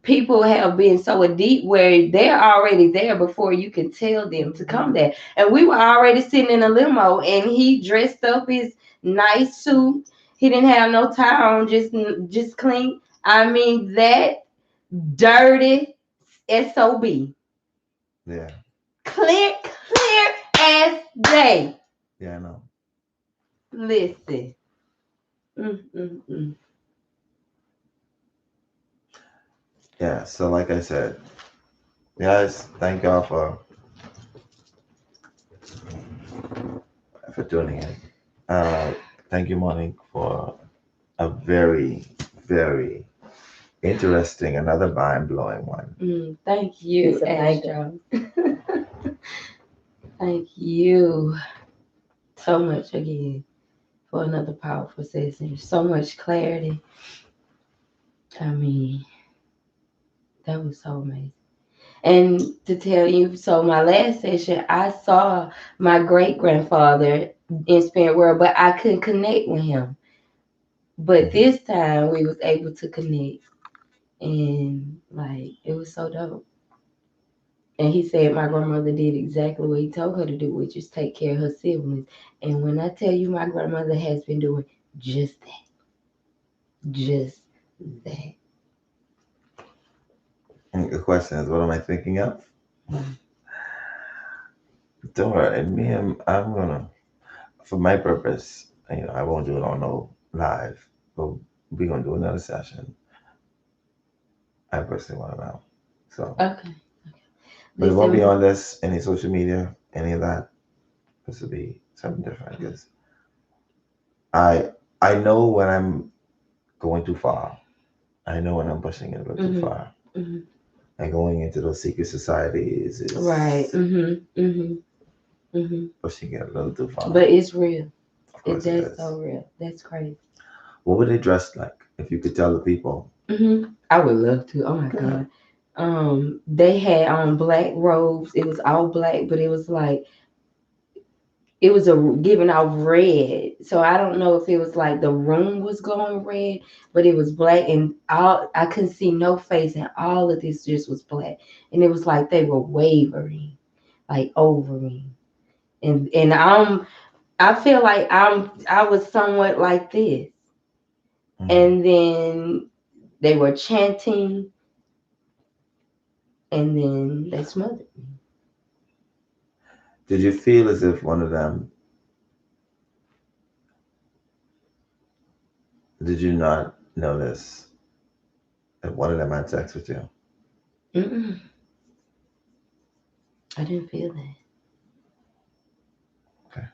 people have been so deep where they're already there before you can tell them to come there. And we were already sitting in a limo, and he dressed up his nice suit. He didn't have no tie on, just clean. I mean, that dirty SOB. Yeah. Clear as day. Yeah, I know. Listen. Mm. Yeah. So, like I said, guys, thank y'all for tuning in. Uh, Thank you, Monique, for a very, very interesting, another mind blowing one. Thank you, Astro. Thank you so much again for another powerful session. So much clarity. I mean, that was so amazing. And to tell you, so my last session, I saw my great grandfather in spirit world, but I couldn't connect with him. But this time we was able to connect, and like it was so dope. And he said my grandmother did exactly what he told her to do, which is take care of her siblings. And when I tell you, my grandmother has been doing just that, just that. And the question is, what am I thinking of? Don't worry, I'm gonna, for my purpose, I won't do it on no live, but we're gonna do another session. I personally want to know. So, Okay. but it won't be Listen. on this, any social media, any of that. This will be something different because I I know when I'm going too far. I know when I'm pushing it a little too far. And going into those secret societies is Right. pushing it a little too far. But it's real. Of course it That's is. so real. That's crazy. What were they dressed like? If you could tell the people. I would love to. Oh my God. They had on black robes. It was all black, but it was like it was giving off red. So I don't know if it was like the room was going red, but it was black, and all I couldn't see no face, and all of this just was black, and it was like they were wavering, like over me, and I feel like I was somewhat like this, and then they were chanting, and then they smothered me. Did you feel as if one of them, did you not notice that one of them had sex with you? Mm-mm, I didn't feel that. Okay.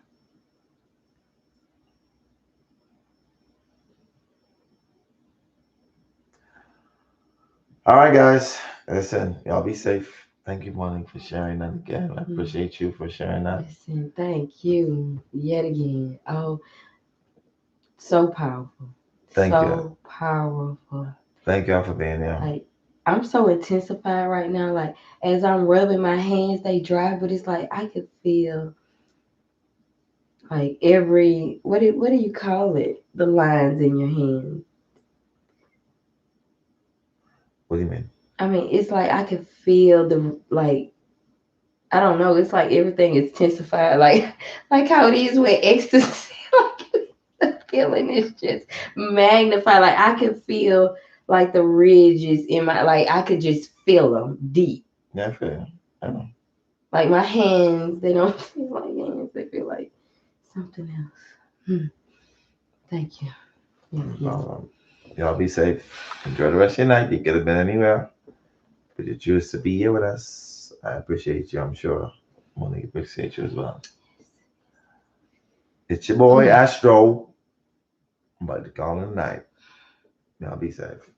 All right, guys. Listen, y'all be safe. Thank you, Monique, for sharing that again. I Mm. appreciate you for sharing that. Listen, thank you yet again. Oh, so powerful. Thank you. So powerful. Thank y'all for being here. Like, I'm so intensified right now. Like, as I'm rubbing my hands, they dry, but it's like I could feel like every what do you call it? The lines in your hand. What do you mean? I mean, it's like I could feel the like I don't know. It's like everything is intensified. Like how it is with ecstasy. Like the feeling is just magnified. Like I could feel like the ridges in my like I could just feel them deep. Yeah, I feel you. I know. Like my hands, they don't feel like hands. They feel like something else. Hmm. Thank you. Yes, No yes. problem. Y'all be safe. Enjoy the rest of your night. You could have been anywhere, but you choose to be here with us. I appreciate you, I'm sure. Monique appreciates you as well. It's your boy Hmm. Astro. I'm about to call it a night. Y'all be safe.